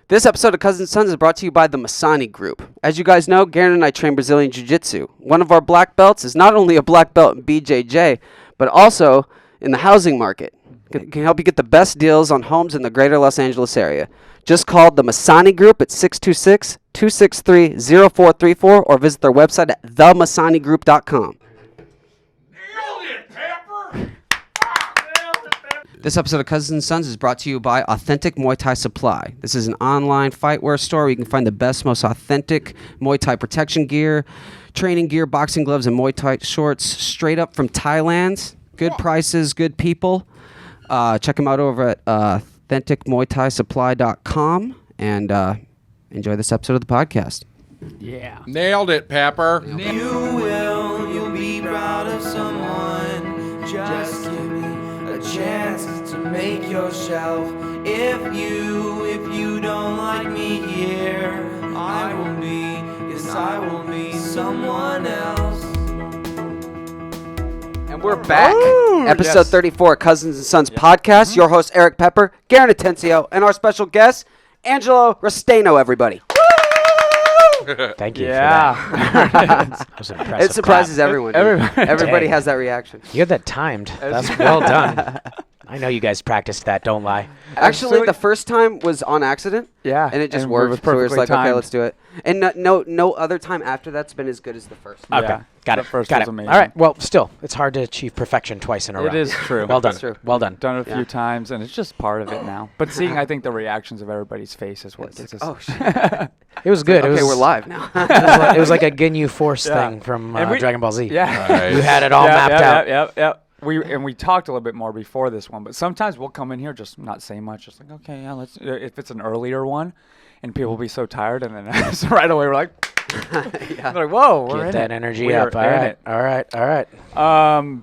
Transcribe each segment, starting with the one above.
This episode of Cousins & Sons is brought to you by the Masani Group. As you guys know, Garon and I train Brazilian Jiu-Jitsu. One of our black belts is not only a black belt in BJJ, but also in the housing market. Can help you get the best deals on homes in the greater Los Angeles area. Just call the Masani Group at 626-263-0434 or visit their website at themasanigroup.com. This episode of Cousins & Sons is brought to you by Authentic Muay Thai Supply. This is an online fightwear store where you can find the best, most authentic Muay Thai protection gear, training gear, boxing gloves, and Muay Thai shorts straight up from Thailand. Good prices, good people. Check them out over at AuthenticMuayThaiSupply.com and enjoy this episode of the podcast. Yeah. Nailed it, Pepper. You'll be proud of someone. Just give me a chance to make yourself. If you don't like me here, I will be someone else. And we're back. Episode 34, Cousins & Sons podcast. Your host, Eric Pepper, Garon Atencio, and our special guest, Angelo Restaino, everybody. Thank you. Yeah. For that. That was an impressive It surprises everyone. Everybody Dang. has that reaction. You had that timed. That's well done. I know you guys practiced that. Don't lie. Actually, the first time was on accident. Yeah. And it just and worked. was So we were just like, perfectly okay, timed. let's do it. And no other time after that's been as good as the first. Yeah. Okay. Got The it. first Got was it. amazing. All right. Well, still, it's hard to achieve perfection twice in a row. It is true. Well done. That's true. Well done. Done it a Yeah. few times, and it's just part of it now. But seeing, I think, the reactions of everybody's face is what gets us. Oh, shit. It was good. Okay, it was, we're live now. It was like a Ginyu Force Yeah. thing from And we- Dragon Ball Z. Yeah. Nice. You had it all mapped out. Yep. We talked a little bit more before this one, but sometimes we'll come in here just not say much, just like, okay, yeah, let's. If it's an earlier one, and people will be so tired, and then so right away we're like, Yeah. they're like, whoa, we're Get in that it. energy We up. are All in right. it. All right. All right.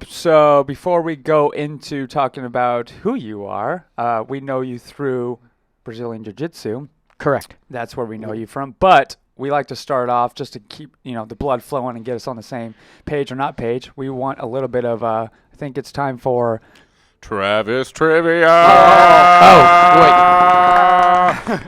So before we go into talking about who you are, we know you through Brazilian Jiu-Jitsu. Correct. That's where we know you from. But we like to start off just to keep, the blood flowing and get us on the same page or not page. We want a little bit of, I think it's time for... Travis Trivia.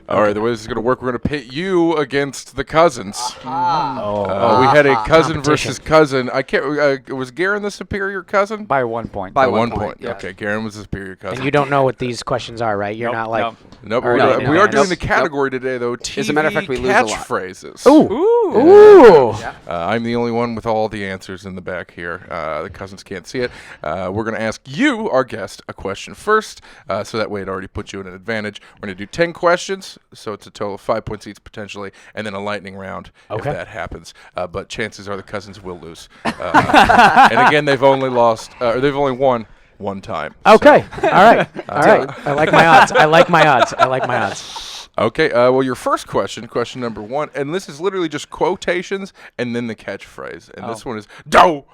All right, the way this is going to work, we're going to pit you against the cousins. We had a cousin versus cousin. I can't. Was Garon the superior cousin? By 1 point. By By one 1 point, point. yeah. Okay, Garon was the superior cousin. And you don't know what these questions are, right? You're not like... Nope. Or No, no, we are no. doing Nope. the category today, though. TV As a matter of fact, we lose a lot. catchphrases. Ooh. I'm the only one with all the answers in the back here. The cousins can't see it. We're going to ask you, our guest, a question first, so that way it already puts you in an advantage. We're going to do 10 questions, so it's a total of 5 points each potentially, and then a lightning round if Okay. that happens. But chances are the cousins will lose. And again, they've only won one time. Okay. All right. All right. I like my odds. Okay, well, your first question number one, and this is literally just quotations and then the catchphrase. And this one is, "Doe!"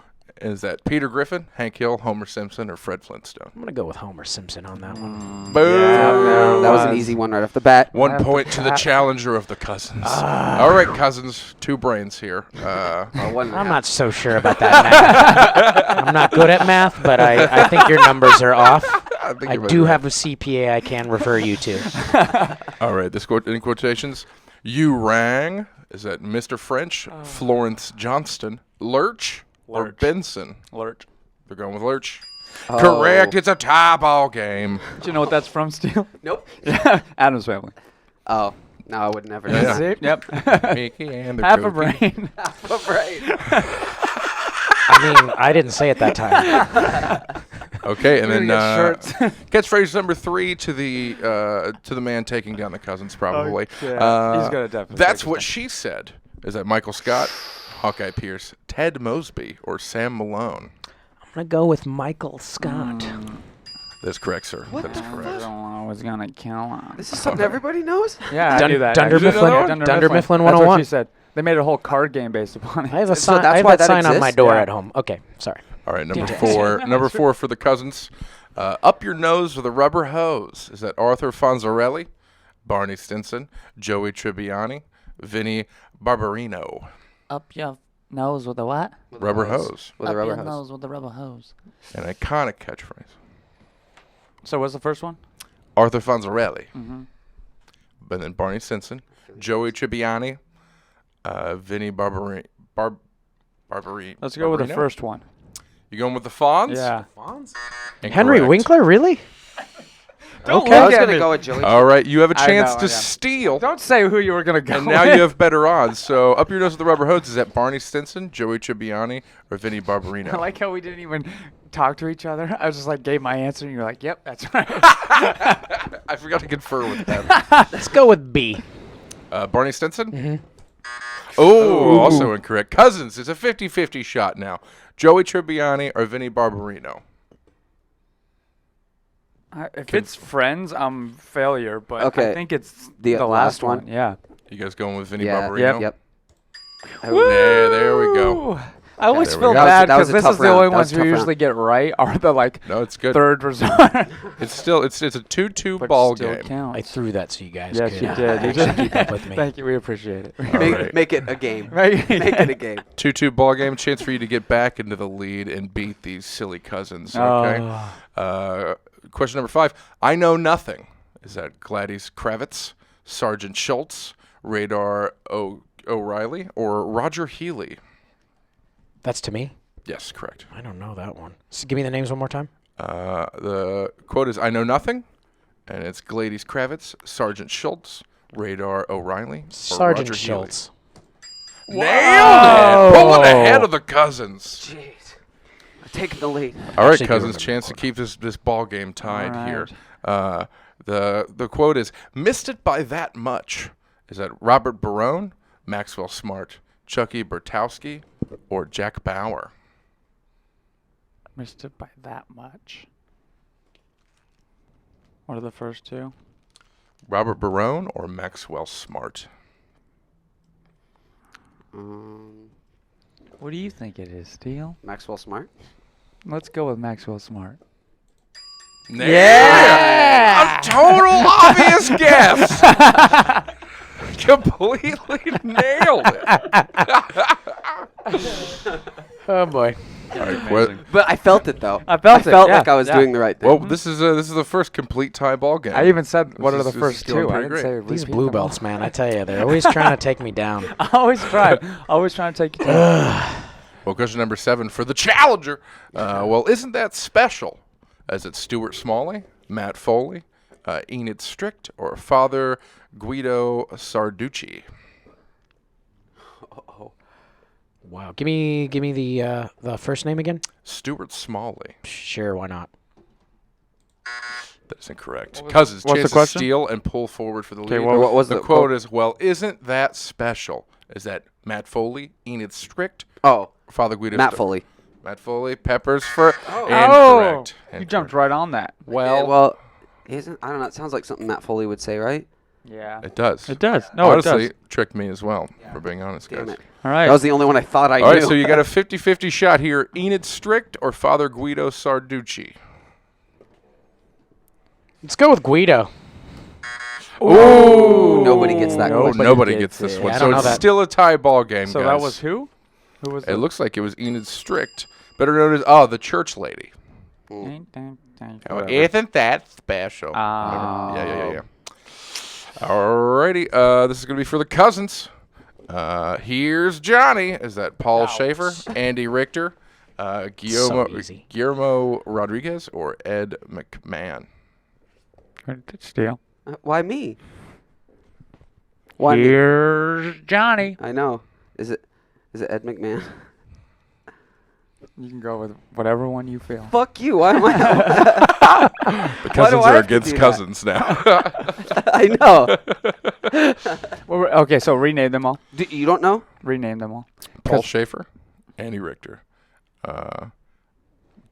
Is that Peter Griffin, Hank Hill, Homer Simpson, or Fred Flintstone? I'm going to go with Homer Simpson on that one. Boom! That was an easy one right off the bat. 1 point to the challenger of the cousins. All right, cousins, 2 brains here. I'm not so sure about that math. I'm not good at math, but I think your numbers are off. I do have a CPA I can refer you to. All right, this quote in quotations. You rang. Is that Mr. French, Florence Johnston, Lurch, or Lurch. Benson? Lurch. They're going with Lurch. Oh. Correct. It's a tie ball game. Do you know what that's from, Steele? Nope. Adam's Family. Oh, no, I would never. Yeah. know that. Yep. Mickey and the Half a Cookie. brain. Right. I mean, I didn't say it that time. Okay, and then Get shirts. catchphrase number 3 to the man taking down the cousins, probably. Okay. He's gonna definitely That's take what his she said. Is that Michael Scott, Hawkeye Pierce, Ted Mosby, or Sam Malone? I'm going to go with Michael Scott. That's correct, sir. What That is the correct. I don't know. I was gonna kill him. This is something everybody knows? Yeah, Dun- I knew that. Dunder actually. Mifflin- Dunder Mifflin That's what 101. she said. They made a whole card game based upon it. I have a So sign. that's I have why that that sign on my exists? door Yeah. at home. Okay, sorry. All right, number Details. 4. Number 4 for the cousins. Up your nose with a rubber hose. Is that Arthur Fonzarelli, Barney Stinson, Joey Tribbiani, Vinny Barbarino? Up your nose with a what? Rubber hose. With Up a rubber your hose. nose with a rubber hose. An iconic catchphrase. So what's the first one? Arthur Fonzarelli. Mm-hmm. and then Barney Stinson, Joey Tribbiani, Vinny Barbarini. Let's go with the Barbarino? first one. You going with the Fonz? Yeah. Henry Incorrect. Winkler, really? Don't I look was at gonna me. go with Joey. All right, you have a I chance know, to I know. steal. Don't say who you were going to go And now with. you have better odds. So up your nose with the rubber hose. Is that Barney Stinson, Joey Tribbiani, or Vinny Barbarino? I like how we didn't even talk to each other. I was just like, gave my answer, and you're like, yep, that's right. I forgot to confer with them. Let's go with B. Barney Stinson? Mm-hmm. Oh, also incorrect. Cousins, it's a 50-50 shot now. Joey Tribbiani or Vinny Barbarino? If it's friends, I'm failure, but Okay. I think it's The the last last one. one? Yeah. You guys going with Vinny Yeah. Barbarino? Yep. Yeah, there we go. I always there we feel go. bad That was because a this tough is the round. only That was ones a we tough round. usually get right are the No, it's good. third resort. It's still it's a 2-2 But ball still game. counts. I threw that so you guys Yes, could you did. You actually did. keep up with me. Thank you. We appreciate it. All Make, right. make it a game. Right? Make it a game. 2-2 ball game. Chance for you to get back into the lead and beat these silly cousins. Okay. Question number 5. I know nothing. Is that Gladys Kravitz, Sergeant Schultz, Radar O'Reilly, or Roger Healy? That's to me. Yes, correct. I don't know that one. So give me the names one more time. The quote is, I know nothing, and it's Gladys Kravitz, Sergeant Schultz, Radar O'Reilly, or Sergeant Roger Schultz. Healy. Nailed it! Pulling ahead of the cousins. Jeez. I'm taking the lead. All right, Actually, do cousins, remember chance to keep this ball game tied All here. right. The quote is, missed it by that much. Is that Robert Barone, Maxwell Smart, Chucky Bertowski, or Jack Bauer? Missed it by that much. What are the first two? Robert Barone or Maxwell Smart? What do you think it is, Steele? Maxwell Smart. Let's go with Maxwell Smart. Yeah! A total obvious guess. Completely nailed it. Oh boy. All right, But I felt it though. I felt it, yeah, like I was yeah. doing the right thing. well, this is the first complete tie ball game. I even said, what are the This is first going two? I pretty didn't great. say These repeat blue them all. belts, man, I tell you, they're always trying to take me down. I always try. Always trying to take you down. Well, question number 7 for the challenger. Well, isn't that special? As it's Stuart Smalley, Matt Foley, Enid Strict, or Father Guido Sarducci? Wow. Give me the first name again. Stuart Smalley. Sure, why not? That is incorrect. Cousins, what's the chance to question? steal and pull forward for the lead. well, what was the the quote? quote? Is, well, isn't that special? Is that Matt Foley, Enid Strict, Oh, Father Guido? Matt Foley. Matt Foley, Peppers for Oh, incorrect. you jumped right on that. Well, isn't I don't know. It sounds like something Matt Foley would say, right? Yeah. It does. It does. No, Honestly, it does. tricked me as well, for being honest, Damn guys. it. All right. That was the only one I thought I All knew. right, so you got a 50-50 shot here. Enid Strict or Father Guido Sarducci? Let's go with Guido. Ooh. Nobody gets that No, question. nobody gets this it. one. I So don't know it's that. still a tie ball game, So guys. that was who? Who was It looks like it was Enid Strict. Better known as, the church lady. Oh, Whatever. isn't that special? Oh. Yeah. Alrighty, this is going to be for the cousins. Here's Johnny. Is that Paul Schaefer, Andy Richter, easy. Guillermo Rodriguez, or Ed McMahon? Steele. Why me? Why me? Here's Johnny. I know. Is it Ed McMahon? You can go with whatever one you feel. Fuck you. Why am I? The cousins I are have to against do that? cousins now. I know. Okay, so rename them all. You don't know? Rename them all. Paul Schaefer, Andy Richter,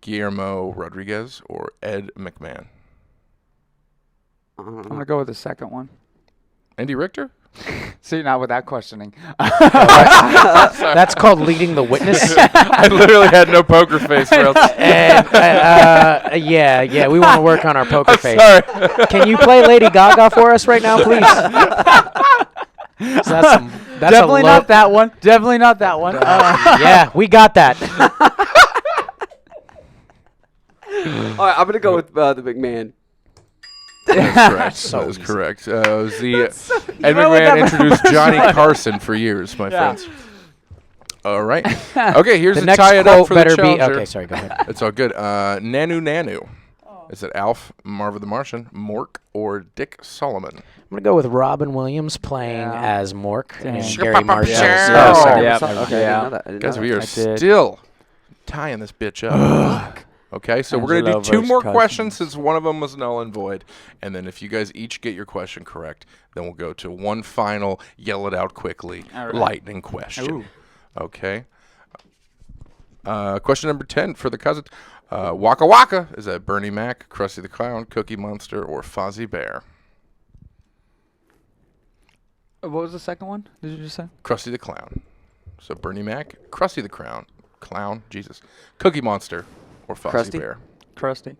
Guillermo Rodriguez, or Ed McMahon? I don't I'm know. gonna go with the second one. Andy Richter? See, not with that questioning. That's called leading the witness. I literally had no poker face. Or else. And yeah, we want to work on our poker face. Sorry. Can you play Lady Gaga for us right now, please? So that's Definitely not that one. Definitely not that one. Yeah, we got that. All right, I'm gonna go with the McMahon. That's correct. So That is easy. correct. It was the Ed know what McMahon that introduced Johnny Carson for years, my Yeah. friends. All right. Okay, here's The to next tie it up quote for the better be. challenger. Okay, sorry. Go ahead. It's all good. Nanu. Is it Alf, Marva the Martian, Mork, or Dick Solomon? I'm gonna go with Robin Williams playing Yeah. as Mork Dang. and Sure, Gary Marshall. Yeah. Oh, Yeah. Okay, I didn't know that. I didn't Guys, know we that. are I did. still tying this bitch up. Okay, so we're going to Angelo do two more versus questions Cousins. since one of them was null and void. And then if you guys each get your question correct, then we'll go to one final, yell it out quickly, All right. lightning question. Ooh. Okay. Question number 10 for the Cousins. Waka Waka, is that Bernie Mac, Krusty the Clown, Cookie Monster, or Fozzie Bear? What was the second one? Did you just say? Krusty the Clown. So Bernie Mac, Krusty the Clown, Jesus, Cookie Monster, or Fozzie Krusty? Bear? Krusty.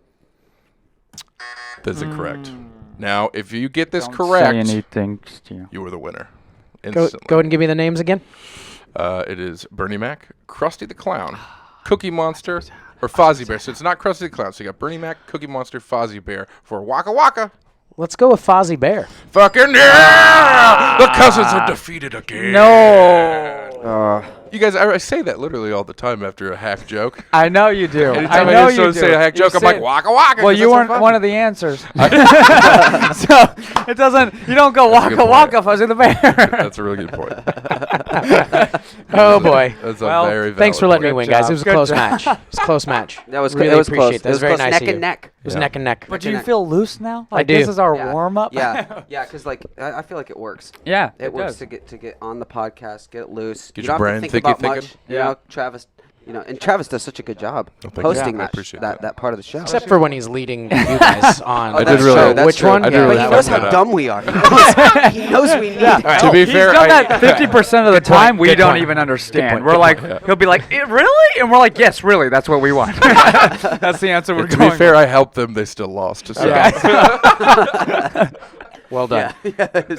That's incorrect. Now, if you get this Don't correct, say anything, Stu. you are the winner. Go Instantly. ahead and give me the names again. It is Bernie Mac, Krusty the Clown, Cookie Monster, or Fozzie Bear. So it's not Krusty the Clown. So you got Bernie Mac, Cookie Monster, Fozzie Bear for Waka Waka. Let's go with Fozzie Bear. Fucking yeah! The Cousins are defeated again. No. You guys, I say that literally all the time after a hack joke. I know you do. Anytime I know I you do. say a hack You joke, I'm say- like, Waka Waka. Well, 'cause you that's weren't so one funny. of the answers. So it doesn't. You don't go That's a good waka point. waka fuzzy the bear. That's a really good point. Oh boy. That's Well, a very Thanks for valid letting me point. win, guys. job. It was a Good close job. match. It was a close match. That was really it was appreciate close. that. It was very close, nice neck of you. and neck. It was Yeah. neck and neck. But do you Neck. feel loose now? Like do. This is our Yeah. warm up. Yeah, yeah, because like I feel like it works. Yeah. It works does. to get on the podcast, get it loose. Get you your don't brain have to think about thinking. much. Yeah. You know, Travis. You know, and Travis does such a good job thank you. hosting Yeah, I that, appreciate that that. part of the show. Except for when he's leading you guys on. Oh, I did that's really- true, that's Which true. one? I did really But he like knows that how up. dumb we are. He knows we need help. To be He's fair, done I- that 50% of the time. We Good don't point. even understand. point. We're Good like, point. he'll be like, really? And we're like, yes, really. That's what we want. That's the answer we're to going be fair, I helped them. They still lost. So. Well done.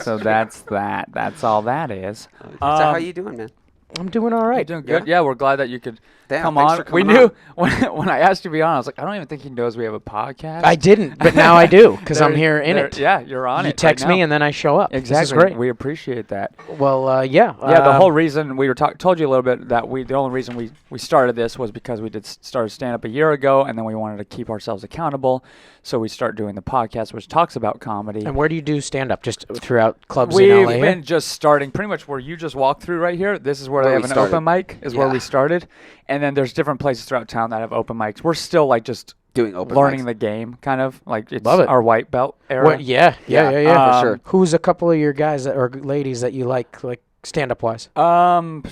So that's that. That's all that is. So how you doing, man? I'm doing all You're right. doing good. Yeah, we're glad that you could Damn, come thanks on. for We coming knew on. when I asked you to be on, I was like, I don't even think he knows we have a podcast. I didn't, but now I do because I'm There- here in there- it. Yeah, you're on You it. text right me now. and then I show up. Exactly. This is great. We appreciate that. Well, yeah. Yeah, the whole reason we were told you a little bit that the only reason we started this was because we started stand up a year ago, and then we wanted to keep ourselves accountable, so we start doing the podcast, which talks about comedy. And where do you do stand up? Just throughout clubs We've in LA? here? been just starting pretty much where you just walked through right here. This is where they Where have we an started. open mic. Is where Yeah. we started, and then there's different places throughout town that have open mics. We're still like just Doing open learning mics. the game, kind of like it's Love it. our white belt era. What- yeah. for sure. Who's a couple of your guys or ladies that you like stand up wise? Probably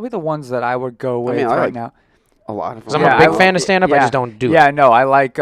the ones that I would go with I right like now. A lot of 'Cause them. I'm Yeah, a big I- fan of stand up. I yeah. just don't do it. Yeah, no, I like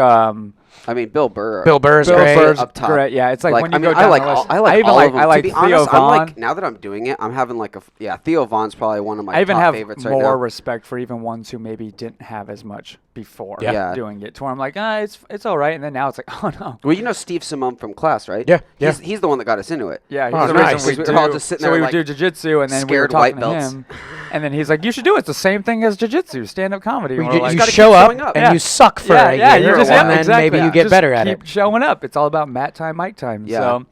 I mean, Bill Burr. Bill Burr is Bill great. Burr's up top. great. Yeah, it's like, when you I mean, go down I like the list. I like even all like of them. I like to be Theo honest, I'm Von. like now that I'm doing it, I'm having like Theo Von's probably one of my I even top have favorites more right now. respect for even ones who maybe didn't have as much before Yeah. doing it. To where I'm like, it's all right, and then now it's like, oh no. Well, you know Steve Simone from class, right? Yeah, yeah. He's the one that got us into it. Yeah, Oh, he's the nice. reason We were all just sitting so there we like would do jiu-jitsu, and then we were scared white talking to belts. him, and then he's like, you should do it. It's the same thing as jiu-jitsu, stand-up comedy. You, And we're like, you gotta show keep up, showing up. and Yeah. you suck for yeah, a yeah, year, you just and then exactly. maybe you get Just better at it. keep showing up. It's all about Matt time, Mike time. Yeah. So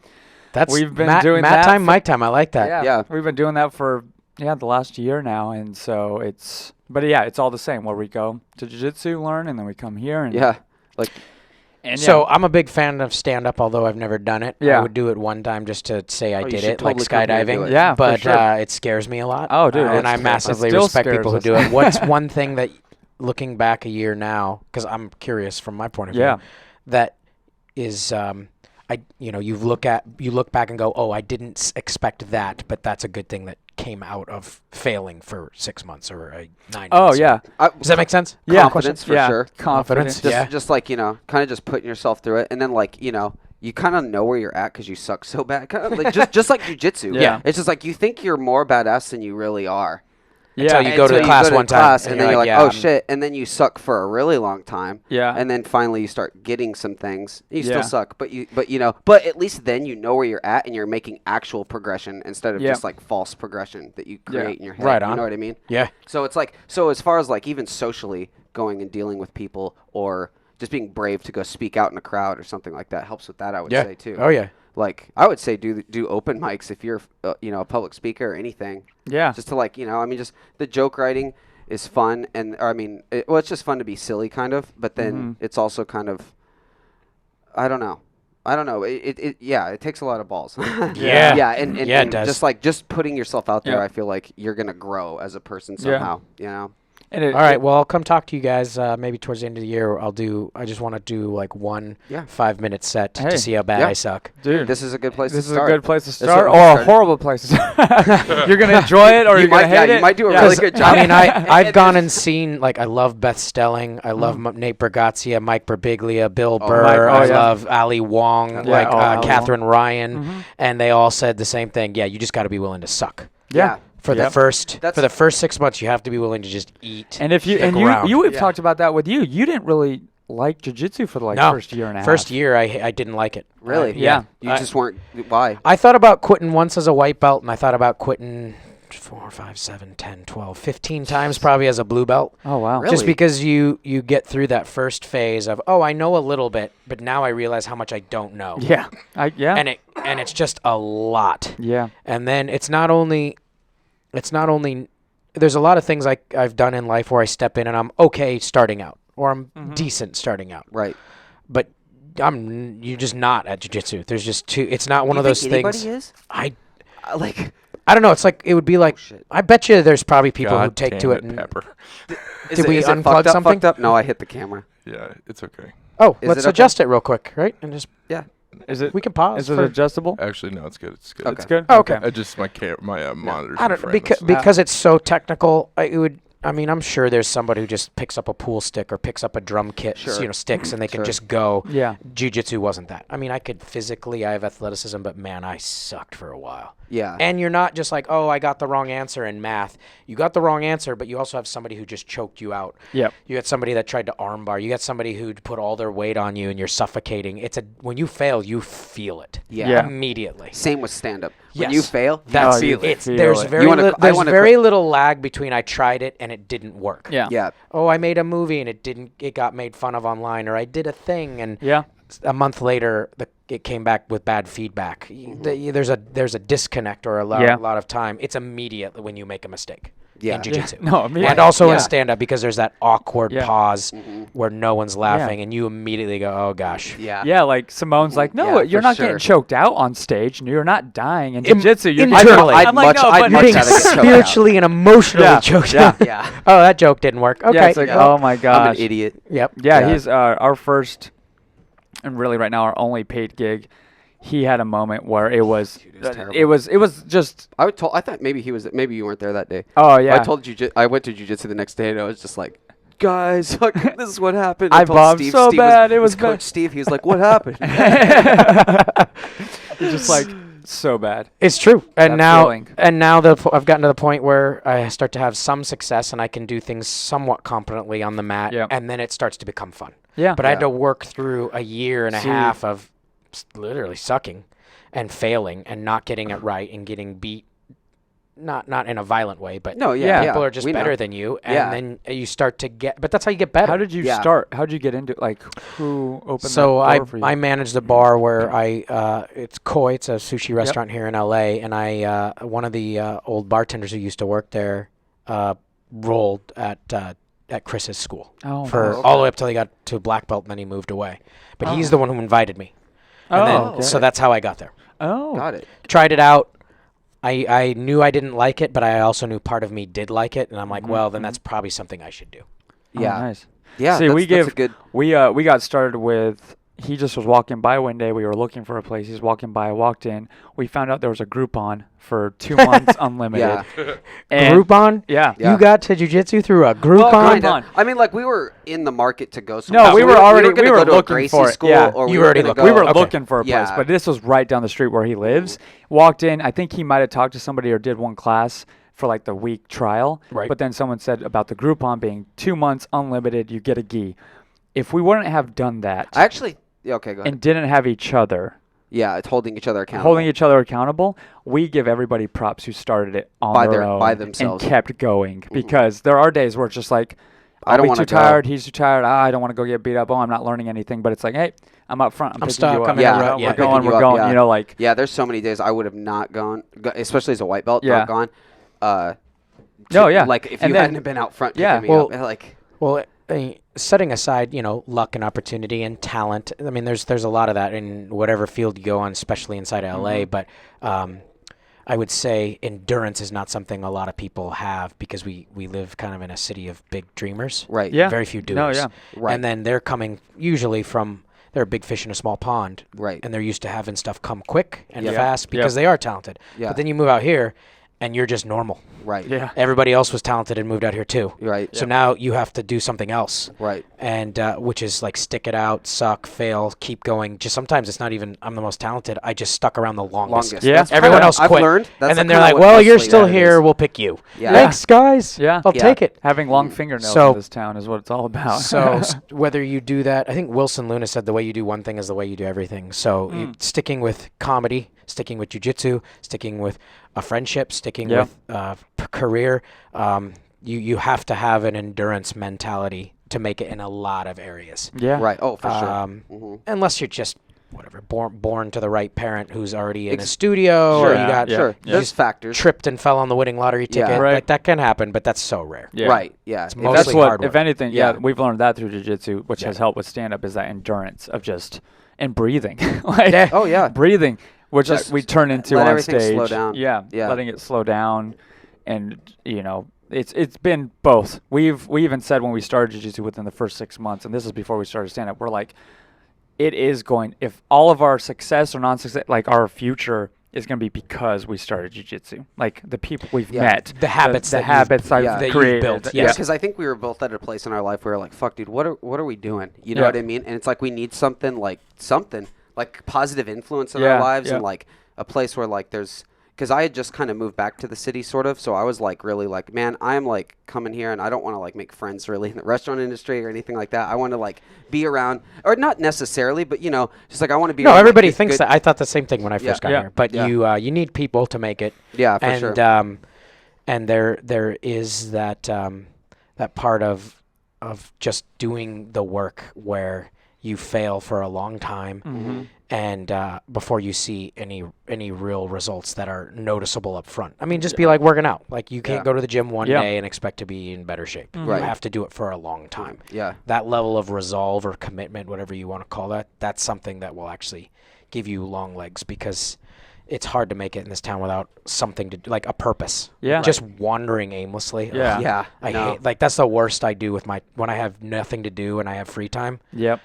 That's we've been Matt, doing Matt that time, for- Mike time. I like that. yeah, we've been doing that for the last year now, and so it's all the same. Where we go to jiu-jitsu, learn, and then we come here. And Yeah, like and So yeah. I'm a big fan of stand up, although I've never done it. Yeah. I would do it one time just to say I Oh, you did should it, like totally come here and do skydiving. it. Yeah, for but sure. it scares me a lot. Oh, dude, and it's I crazy. massively It still respect scares people who us. do it. What's one thing that, looking back a year now, because I'm curious from my point of view, Yeah. that is, you look back and go, oh, I didn't expect that, but that's a good thing that came out of failing for 6 months or 9 Oh months. yeah, Does that make sense? yeah. confidence for yeah. sure. Confidence. Confidence, yeah. Just like kind of just putting yourself through it, and then like you kind of know where you're at because you suck so bad. Kind of like just like jujitsu. Yeah. It's just like you think you're more badass than you really are. Until Yeah. you go to the class one time, class, and and you're then you're like, like, yeah, oh I'm- shit, and then you suck for a really long time. Yeah. And then finally you start getting some things. You Yeah. still suck, but at least then you know where you're at and you're making actual progression instead of Yeah. just like false progression that you create in your head. Right You on. know what I mean? Yeah. So it's like, so as far as like even socially going and dealing with people or, just being brave to go speak out in a crowd or something like that helps with that. I would Yeah. say too. Oh yeah. Like I would say do open mics if you're a public speaker or anything. Yeah. Just to just the joke writing is fun, and it's just fun to be silly kind of, but then it's also kind of I don't know. It takes a lot of balls. Yeah. And it does. just putting yourself out there, Yeah. I feel like you're gonna grow as a person somehow. And All right, well, I'll come talk to you guys maybe towards the end of the year. I just want to do like one 5-minute set Hey. to see how bad Yeah. I suck. dude, This is a good place this to is start. a good place to That's start, what we or a started. horrible place to start. You're gonna enjoy it, or You you're might- gonna hate it. you might do a Yeah. really good job. I mean, I've gone and seen, like, I love Beth Stelling. I love Nate Bergazia, Mike Birbiglia, Bill Burr. Mike- I yeah. love Ali Wong, Yeah, Ali Catherine Ryan. Mhm. And they all said the same thing. Yeah, you just got to be willing to suck. Yeah. For the Yep. first That's- for the first 6 months, you have to be willing to just eat. And if you the and ground. you we've Yeah. talked about that with you. You didn't really like jiu-jitsu for the No. first year and a half. First year, I didn't like it. Really? Yeah. You just weren't. Why? I thought about quitting once as a white belt, and I thought about quitting 4, 5, 7, 10, 12, 15 times probably as a blue belt. Oh wow. Really? Just because you get through that first phase of, I know a little bit, but now I realize how much I don't know. Yeah. And it's just a lot. Yeah. And then it's not only there's a lot of things I've done in life where I step in and I'm okay starting out, or I'm decent starting out. Right. But you're just not at jiu-jitsu. There's just two. It's not one You of those think things. anybody is? I don't know. It's like it would be like shit. I bet you there's probably people who God take damn to it. And, Pepper. Did we is unplug fucked up, something? Fucked up? No, I hit the camera. Yeah, it's okay. Is let's it okay? adjust it real quick, right? And just Is it? we can pause. Is it for- adjustable? Actually, no, it's good. It's good. Okay. It's good. Oh, okay. I just my monitors. I don't because it's so technical. I'm sure there's somebody who just picks up a pool stick or picks up a drum kit, Sure. sticks, and they can Sure. just go. Yeah. Jiu-jitsu wasn't that. I mean, I have athleticism, but man, I sucked for a while. Yeah. And you're not just like, I got the wrong answer in math. You got the wrong answer, but you also have somebody who just choked you out. Yep. You got somebody that tried to armbar. You got somebody who put all their weight on you, and you're suffocating. When you fail, you feel it. Yeah. Immediately. Same with stand-up. When Yes. you fail, That's you it. feel There's it. very You wanna- little, I there's wanna very little lag between I tried it and it didn't work. Yeah. yeah. Oh, I made a movie and it got made fun of online, or I did a thing and Yeah. a month later it came back with bad feedback. There's a disconnect or a lot of time. It's immediate when you make a mistake. Yeah. In jiu-jitsu. No, immediately. And also Yeah. in stand-up, because there's that awkward Yeah. pause where no one's laughing and you immediately go, oh gosh. Yeah. Yeah, like Simone's like, no, Yeah, you're for not sure. getting choked out on stage. You're not dying. In jiu-jitsu, you're internally. I'm like, no, I'd but much Being rather get choked out. spiritually and emotionally Yeah. choked Yeah. out. Yeah. Oh, that joke didn't work. Okay. Yeah, it's like, oh my I'm gosh. an idiot. Yep. Yeah, Yeah. he's our first, and really right now our only paid gig. He had a moment where it was, terrible. it was just, I thought maybe you weren't there that day. oh yeah. I went to jiu-jitsu the next day and I was just like, guys, look, this is what happened. I told bombed so bad, it was Coach bad. Steve. He was like, what happened? It's just like so bad. It's true. And That now feeling. I've gotten to the point where I start to have some success and I can do things somewhat competently on the mat, Yep. and then it starts to become fun. Yeah. But I had to work through a year and a See- half of literally sucking and failing and not getting it right and getting beat, not in a violent way, but No, yeah, people are just we know. better than you, and Yeah. then you start to get. But that's how you get better. How did you Yeah. start? How did you get into like who opened So that door for you? I managed a bar where it's Koi. It's a sushi restaurant here in LA, and one of the old bartenders who used to work there rolled at Chris's school okay. all the way up till he got to black belt, and then he moved away. But he's the one who invited me, and okay. so that's how I got there. Oh, Got it. Tried it out. I knew I didn't like it, but I also knew part of me did like it, and I'm like, well, then that's probably something I should do. Oh, Yeah. nice. Yeah. See, that's, we that's a good. we got started with. He just was walking by one day. We were looking for a place. He's walking by. I walked in. We found out there was a Groupon for 2 months unlimited. Yeah. And Groupon? Yeah. Yeah. You got to jiu-jitsu through a Well, Groupon? kinda. on. I mean, like we were in the market to go somewhere. No, we were gonna already go to a looking Gracie for it. school, Yeah. or You we already were looked- gonna We go. were Okay. looking for a place, Yeah. but this was right down the street where he lives. Walked in. I think he might have talked to somebody or did one class for like the week trial. Right. But then someone said about the Groupon being 2 months unlimited, you get a gi. If we wouldn't have done that I actually. Yeah, okay, go ahead. and didn't have each other, Yeah, it's holding each other accountable. holding each other accountable, we give everybody props who started it on By their their- own by themselves. and kept going. Because there are days where it's just like, I don't be want too to go. tired. He's too tired. I don't want to go get beat up. Oh, I'm not learning anything. But it's like, hey, I'm up front. I'm picking stuck. you up. I'm in Yeah, a rut. Yeah, we're picking going. you We're up, going. yeah. You know, like Yeah, there's so many days I would have not gone, especially as a white belt, Yeah. not gone. No, yeah. Like if And you then- hadn't been out front Yeah. picking me Well, up, like Well, setting aside, luck and opportunity and talent. I mean, there's a lot of that in whatever field you go on, especially inside of LA. But I would say endurance is not something a lot of people have because we live kind of in a city of big dreamers. right. Yeah. Very few doers. No, yeah. Right. And then they're coming usually from they're a big fish in a small pond. Right. And they're used to having stuff come quick and Yeah. fast because they are talented. Yeah. But then you move out here and you're just normal. Right. Yeah. Everybody else was talented and moved out here too. Right. So now you have to do something else. Right. And which is like stick it out, suck, fail, keep going. Just sometimes it's not even I'm the most talented. I just stuck around the longest. Longest. Yeah. That's Everyone kinda- else I've quit. learned. That's And then like they're kinda like, what well, you're wrestling still that here. is. We'll pick you. Yeah. Thanks, guys. Yeah. I'll Yeah. take it. Having long fingernails So- in this town is what it's all about. So whether you do that, I think Wilson Luna said the way you do one thing is the way you do everything. So sticking with comedy, sticking with jiu-jitsu, sticking with a friendship, sticking Yeah. with career, you have to have an endurance mentality to make it in a lot of areas. yeah. Right. Oh, for sure. Um, Unless you're just whatever born to the right parent who's already in a studio, or Sure. you got Sure. Yeah. There's factors. tripped and fell on the winning lottery Yeah. ticket. Right. Like that can happen, but that's so rare. Yeah. Right. Yeah. If mostly That's what, hard work. if anything, Yeah. we've learned that through jiu-jitsu, which has helped with stand-up, is that endurance of just and breathing, like Yeah. Oh yeah. breathing, which Just we turn into let on everything stage. slow down. Yeah, Yeah. letting it slow down, and it's been both. We even said when we started jiu-jitsu within the first 6 months, and this is before we started stand-up, we're like, it is going. If all of our success or non-success, like our future, is going to be because we started jiu-jitsu. Like the people we've Yeah. met, The habits the that you've- habits I've yeah. that you've created. built, Yeah, yes. because I think we were both at a place in our life where we're like, "Fuck, dude, what are we doing?" You know Yeah. what I mean? And it's like we need something like positive influence in Yeah, our lives, yeah. and like a place where like there's. Because I had just kind of moved back to the city, sort of, so I was like really like, man, I am like coming here, and I don't want to like make friends really in the restaurant industry or anything like that. I want to like be around, or not necessarily, but just like I want to be. No, around, everybody like, thinks good- that. I thought the same thing when I first got Yeah. here. But Yeah. you need people to make it. Yeah, for and sure. And there is that that part of just doing the work where you fail for a long time, Mm-hmm. and before you see any real results that are noticeable up front. I mean, just be like working out. Like you can't Yeah. go to the gym one Yeah. day and expect to be in better shape. Right. You have to do it for a long time. Yeah. That level of resolve or commitment, whatever you want to call that, that's something that will actually give you long legs, because it's hard to make it in this town without something to do, like a purpose. Yeah. Just wandering aimlessly. Yeah. Ugh. Yeah. I no. hate, like that's the worst I do with when I have nothing to do and I have free time. Yep.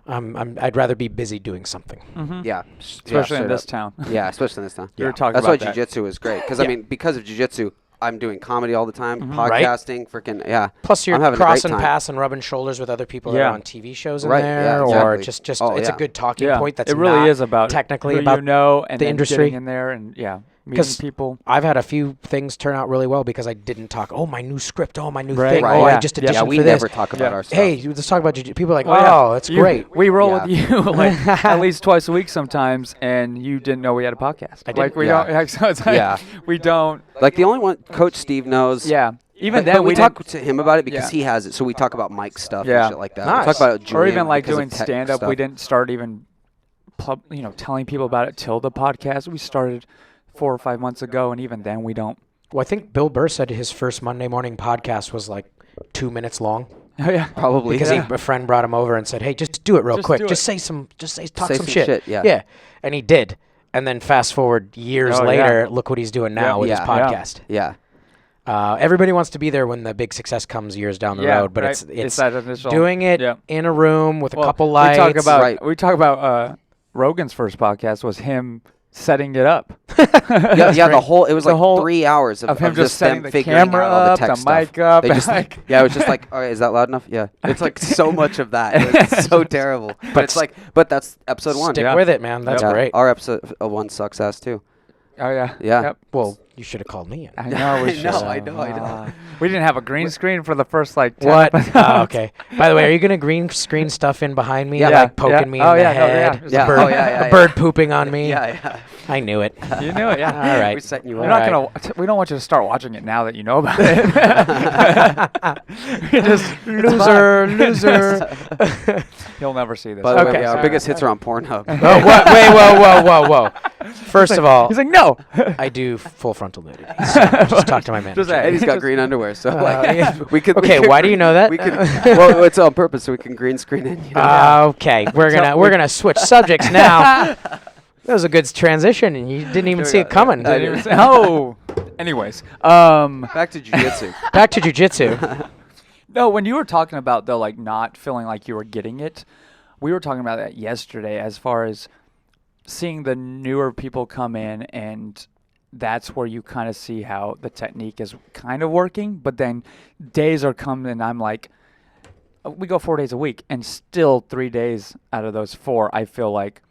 I'd rather be busy doing something. Mm-hmm. Yeah. Especially in straight this up. town. Yeah, especially in this town. We were talking That's about why that. jiu-jitsu is great. Because, Yeah. I mean, because of jiu-jitsu, I'm doing comedy all the time, Right. podcasting, freaking, yeah. Plus, you're I'm having a great crossing time. paths and rubbing shoulders with other people that Yeah. are on TV shows in Right, there, yeah, or exactly. just Oh, it's yeah. a good talking Yeah, point. That's it really not is about technically who about you know, and the then industry. getting in there and meeting 'Cause people. I've had a few things turn out really well because I didn't talk. Oh, my new script. Oh, my new Right. thing. Right. Oh, Yeah. I just Yeah, auditioned Yeah, we for never this. talk about Yeah. our stuff. Hey, let's talk about jiu-jitsu. People are like, Oh, yeah. oh, that's great. We roll Yeah. with you like at least twice a week sometimes, and you didn't know we had a podcast. I Like didn't. we Yeah. don't. Like, so it's like Yeah. we don't. Like, the only one, Coach Steve knows. Yeah. Even But, then, we didn't- talk to him about it because Yeah. he has it. So we talk about Mike stuff Yeah. and shit like that. Nice. We talk about or Julian even like because of doing tech stand up. stuff. We didn't start even, telling people about it till the podcast. We started 4 or 5 months ago, and even then we don't. Well, I think Bill Burr said his first Monday morning podcast was like 2 minutes long Oh yeah. Probably. because a friend brought him over and said, "Hey, just do it real Just quick. do Just it." talk Say some some shit." shit, yeah. Yeah, and he did. And then fast forward years Oh, yeah. later, look what he's doing now Yeah. with Yeah. his podcast. Yeah. Everybody wants to be there when the big success comes years down the Yeah, road, but right. it's that initial. doing it Yeah. in a room with a Well, couple lights. Right. We talk about Rogan's first podcast was him setting it up. Yeah, yeah. The whole it was The like whole 3 hours of him just setting them the figuring camera out all the up, tech the stuff. mic up. They just like, yeah, it was just like, all right, is that loud enough? Yeah, it's like so much of that. It's so terrible. But it's like, but that's episode 1. Stick Yeah. with it, man. That's Yeah, great. Our episode 1 sucks ass too. oh yeah. Yeah. Yep. Well, you should have called me in. I know. We I should know, have. I know. We didn't have a green screen for the first like 10 What? episodes. Oh, okay. By the way, are you gonna green screen stuff in behind me? Yeah. like poking Yeah. me Oh, in the yeah, no, yeah. head? Just A Yeah. bird, Oh, yeah, yeah, a bird pooping on me. Yeah, yeah. I knew it. You knew it, yeah. All right. We're setting you We're up. not we don't want you to start watching it now that you know about it. Just Loser. You'll never see this. By the way, Okay. yeah, our biggest hits are on Pornhub. Oh, what? Wait, whoa. First of all, He's like, no. I do full frontal nudity. So just talk to my manager. Just say- And he's got green underwear, so like, yeah. we could. Okay, why do you know that? We could. Well, it's on purpose, so we can green screen it. You know? Okay, we're gonna switch subjects now. That was a good transition, and you didn't even There we see go. it coming. I Didn't even say- oh. Anyways, Back to jiu-jitsu. Back to jujitsu. no, when you were talking about the like not feeling like you were getting it, we were talking about that yesterday as far as seeing the newer people come in, and that's where you kind of see how the technique is kind of working. But then days are coming, and I'm like, we go 4 days a week, and still 3 days out of those 4, I feel like,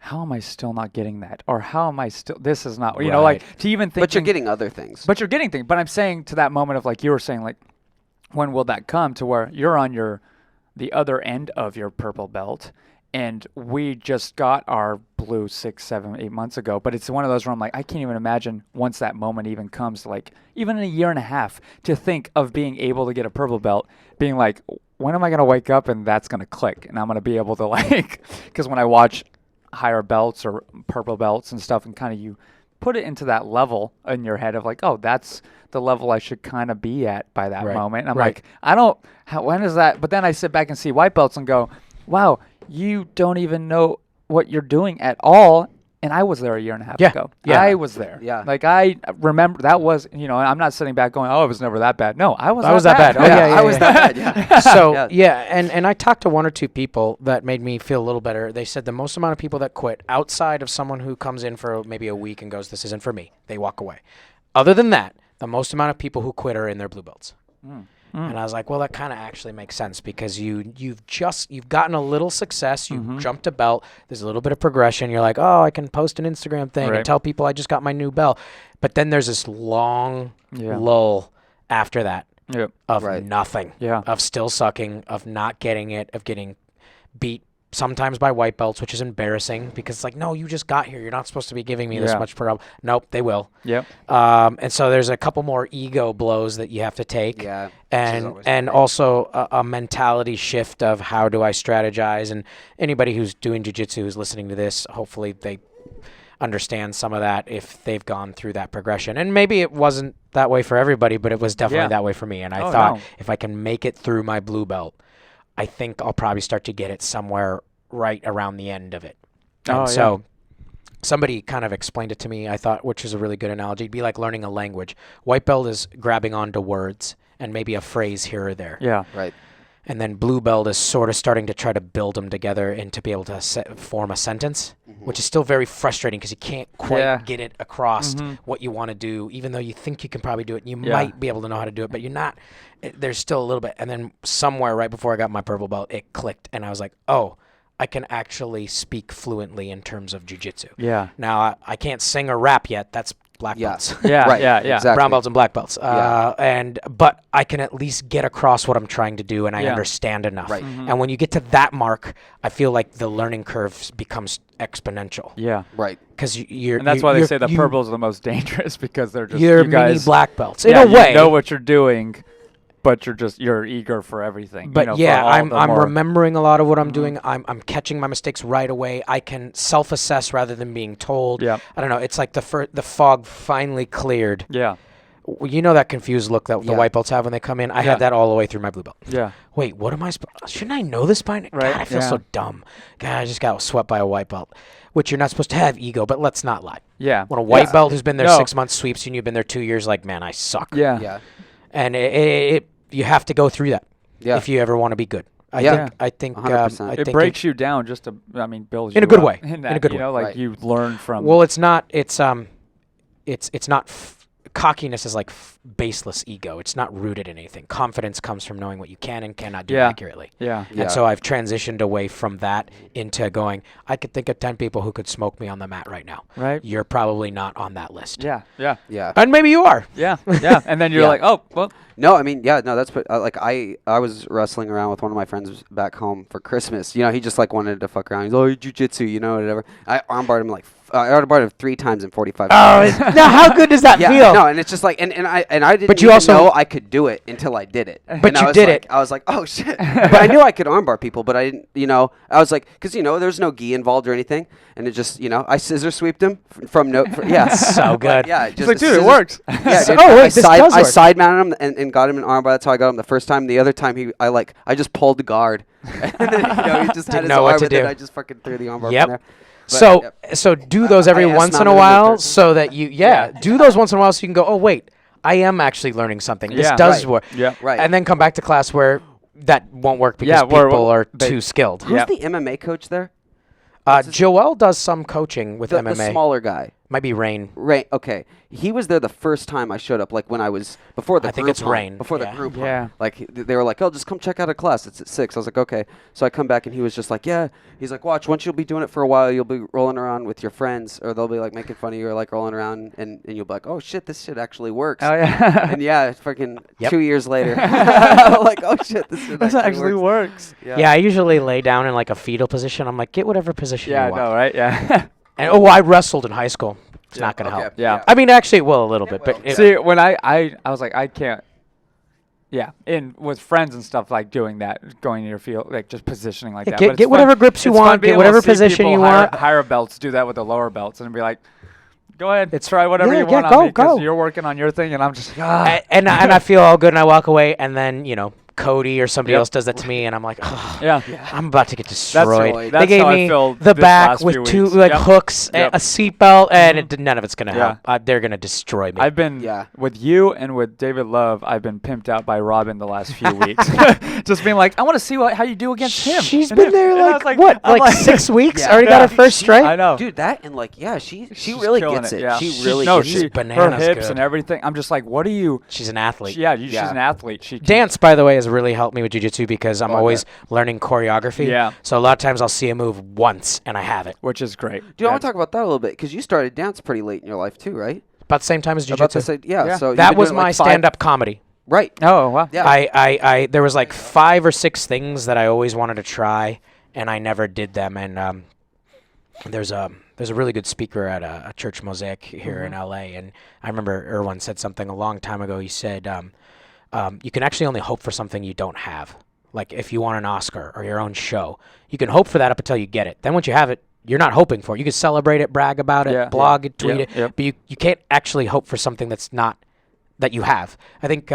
how am I still not getting that? Or how am I still, this is not, you know, like Right. to even think. But you're getting other things. But you're getting things. But I'm saying to that moment of like you were saying, like, when will that come to where you're on the other end of your purple belt, and we just got our blue 6, 7, 8 months ago. But it's one of those where I'm like, I can't even imagine once that moment even comes, like even in a year and a half, to think of being able to get a purple belt, being like, when am I gonna wake up and that's gonna click, and I'm gonna be able to like, because when I watch higher belts or purple belts and stuff, and kind of you put it into that level in your head of like, oh, that's the level I should kind of be at by that Right. moment. And I'm Right. like, I don't, when is that? But then I sit back and see white belts and go, wow, you don't even know what you're doing at all. And I was there a year and a half Yeah. ago. Yeah. I was there. Yeah. Like I remember that was, you know, I'm not sitting back going, oh, it was never that bad. No, I was that bad. Oh, yeah, I was that bad. Yeah. So Yeah. and I talked to one or two people that made me feel a little better. They said the most amount of people that quit outside of someone who comes in for maybe a week and goes, this isn't for me, they walk away. Other than that, the most amount of people who quit are in their blue belts. And I was like, well, that kind of actually makes sense, because you've gotten a little success, you jumped a belt, there's a little bit of progression, you're like, oh, I can post an Instagram thing Right. and tell people I just got my new belt. But then there's this long lull after that Yep. of Right. nothing, Yeah. of still sucking, of not getting it, of getting beat sometimes by white belts, which is embarrassing, because it's like, no, you just got here. You're not supposed to be giving me this Yeah. much problem. Nope, they will. Yep. And so there's a couple more ego blows that you have to take. Yeah. And also a mentality shift of how do I strategize. And anybody who's doing jiu-jitsu who's listening to this, hopefully they understand some of that if they've gone through that progression. And maybe it wasn't that way for everybody, but it was definitely Yeah. that way for me. And I Oh, thought no. if I can make it through my blue belt, I think I'll probably start to get it somewhere right around the end of it. And Oh, yeah. so somebody kind of explained it to me, I thought, which is a really good analogy. It'd be like learning a language. White belt is grabbing onto words and maybe a phrase here or there. Yeah. Right. And then blue belt is sort of starting to try to build them together and to be able to form a sentence, which is still very frustrating because you can't quite Yeah. get it across Mhm. what you want to do, even though you think you can probably do it. And you Yeah. might be able to know how to do it, but you're not. There's still a little bit. And then somewhere right before I got my purple belt, it clicked. And I was like, oh, I can actually speak fluently in terms of jiu-jitsu. Yeah. Now, I can't sing or rap yet. That's black Yeah. belts. Yeah. Right. Yeah. Yeah. Exactly. Brown belts and black belts. Yeah. But I can at least get across what I'm trying to do, and I Yeah. understand enough. Right. And when you get to that mark, I feel like the learning curve becomes exponential. Yeah. Right. Because you're And that's you- why they you're- say the you- purples are the most dangerous, because they're just You're you guys mini black belts yeah, in a way. You know what you're doing, but you're eager for everything. But you know, for yeah, all I'm the more- remembering a lot of what I'm doing. I'm catching my mistakes right away. I can self-assess rather than being told. Yeah. I don't know. It's like the fog finally cleared. Yeah. You know that confused look that the Yeah. white belts have when they come in? I Yeah. had that all the way through my blue belt. Yeah. Wait, what am I shouldn't I know this by now? Right, God, I feel yeah. so dumb. God, I just got swept by a white belt, which you're not supposed to have ego, but let's not lie. Yeah. When a white Yeah. belt who's been there No. 6 months sweeps you and you've been there 2 years, like, man, I suck. Yeah. Yeah. And it you have to go through that Yeah. if you ever want to be good. I Yeah. think, I think, 100%. I It think breaks you down just to, build you In a good up way. In In a good you way. know, like Right. you learn from. Well, it's not. It's not. Cockiness is like baseless ego. It's not rooted in anything. Confidence comes from knowing what you can and cannot do Yeah. accurately. yeah. Yeah. And so I've transitioned away from that into going, I could think of 10 people who could smoke me on the mat right now. Right. You're probably not on that list. Yeah. Yeah. Yeah. And maybe you are. Yeah. Yeah. And then you're Yeah. like, oh, well. No, I mean, yeah, no, that's like I was wrestling around with one of my friends back home for Christmas. You know, he just like wanted to fuck around. He's like, oh, jiu-jitsu, you know, whatever. I armbarred him like I armbarred him 3 times in 45 Oh, minutes. now how good does that Yeah, feel? no, and it's just like, and I didn't But you even also- know I could do it until I did it. But And I you was did like- it. I was like, oh shit. But I knew I could armbar people, but I didn't, I was like, because there's no gi involved or anything, and it just, I scissor sweeped him from yeah. So good. Yeah, He's just like, dude, it scissor- works. Yeah, So- dude, oh, wait, I this does I work. side mounted him and got him an armbar. That's how I got him the first time. The other time I just pulled the guard, and then he just had Didn't his know what arm, to and then do. I just fucking threw the armbar Yep. from there. But, So yep. so do those every I once in S-mounted a him in while person. so that you do those once in a while so you can go, oh wait, I am actually learning something. This Yeah. does Right. work. Yeah. Right. And then come back to class where that won't work because Yeah, where- people are they- too skilled. Who's Yeah. the MMA coach there? Joel does some coaching with The MMA. smaller guy. Might be Rain. Right. Okay. He was there the first time I showed up, like when I was before the I think group it's hunt, Rain, Before yeah. the group Yeah. hunt. Like they were like, "Oh, just come check out a class. It's at 6." I was like, "Okay." So I come back and he was just like, "Yeah." He's like, "Watch. Once you'll be doing it for a while, you'll be rolling around with your friends, or they'll be like making fun of you, or like rolling around, and you'll be like, oh shit, this shit actually works." Oh yeah. And yeah, fucking Yep. 2 years later, I'm like, "Oh shit, this shit This actually works." works. Yeah, I usually lay down in like a fetal position. I'm like, get whatever position Yeah, you I want. know, right? Yeah. And I wrestled in high school. It's not gonna Okay. help. Yeah. I mean, actually, it will a little bit, will. but See, when I was like, I can't. Yeah, and with friends and stuff, like doing that, going to your field, like just positioning like Yeah, that. get- But it's get fun- whatever grips you it's fun want, being get able to whatever see position people you higher, want. higher belts do that with the lower belts, and be like, go ahead, It's- try whatever yeah, you yeah, want go, on me, 'cause go. you're working on your thing, and I'm just like, ah. and I feel all good, and I walk away, and then Cody or somebody Yep. else does that to me, and I'm like, oh, Yeah. I'm about to get destroyed. right. They That's gave how I me feel the these back last with few 2 weeks. like Yep. hooks, Yep. a seatbelt, and none of it's gonna Yeah. help. They're gonna destroy me. I've been Yeah. with you and with David Love. I've been pimped out by Robin the last few weeks. Just being like, I want to see how you do against him. She's And been him. there And I was like what, I'm like 6 weeks? Yeah. Already got Yeah. her first strike. I know. Dude, that and like, yeah, she She's really killing gets it. Yeah. She really no, gets she's she, it. bananas her hips good. and everything. I'm just like, what do you? She's an athlete. Yeah, she's Yeah. an athlete. She can- Dance, by the way, has really helped me with jiu-jitsu because I'm Oh, I always learning choreography. Yeah. So a lot of times I'll see a move once and I have it. which is great. Dude, I want That's- to talk about that a little bit because you started dance pretty late in your life too, right? About the same time as About jiu-jitsu. to say, yeah. Yeah. So you've That been was doing it, my like, 5 stand-up comedy. Right. Oh wow. Yeah. I there was like 5 or 6 things that I always wanted to try, and I never did them. And there's a really good speaker at a church mosaic here in LA, and I remember Erwin said something a long time ago. He said, you can actually only hope for something you don't have. Like if you want an Oscar or your own show, you can hope for that up until you get it. Then once you have it, you're not hoping for it. You can celebrate it, brag about it, Yeah. blog it, tweet Yeah. it, Yep. but you can't actually hope for something that's not that you have. I think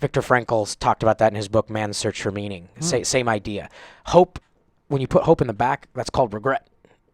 Viktor Frankl's talked about that in his book Man's Search for Meaning. Same idea. Hope, when you put hope in the back, that's called regret.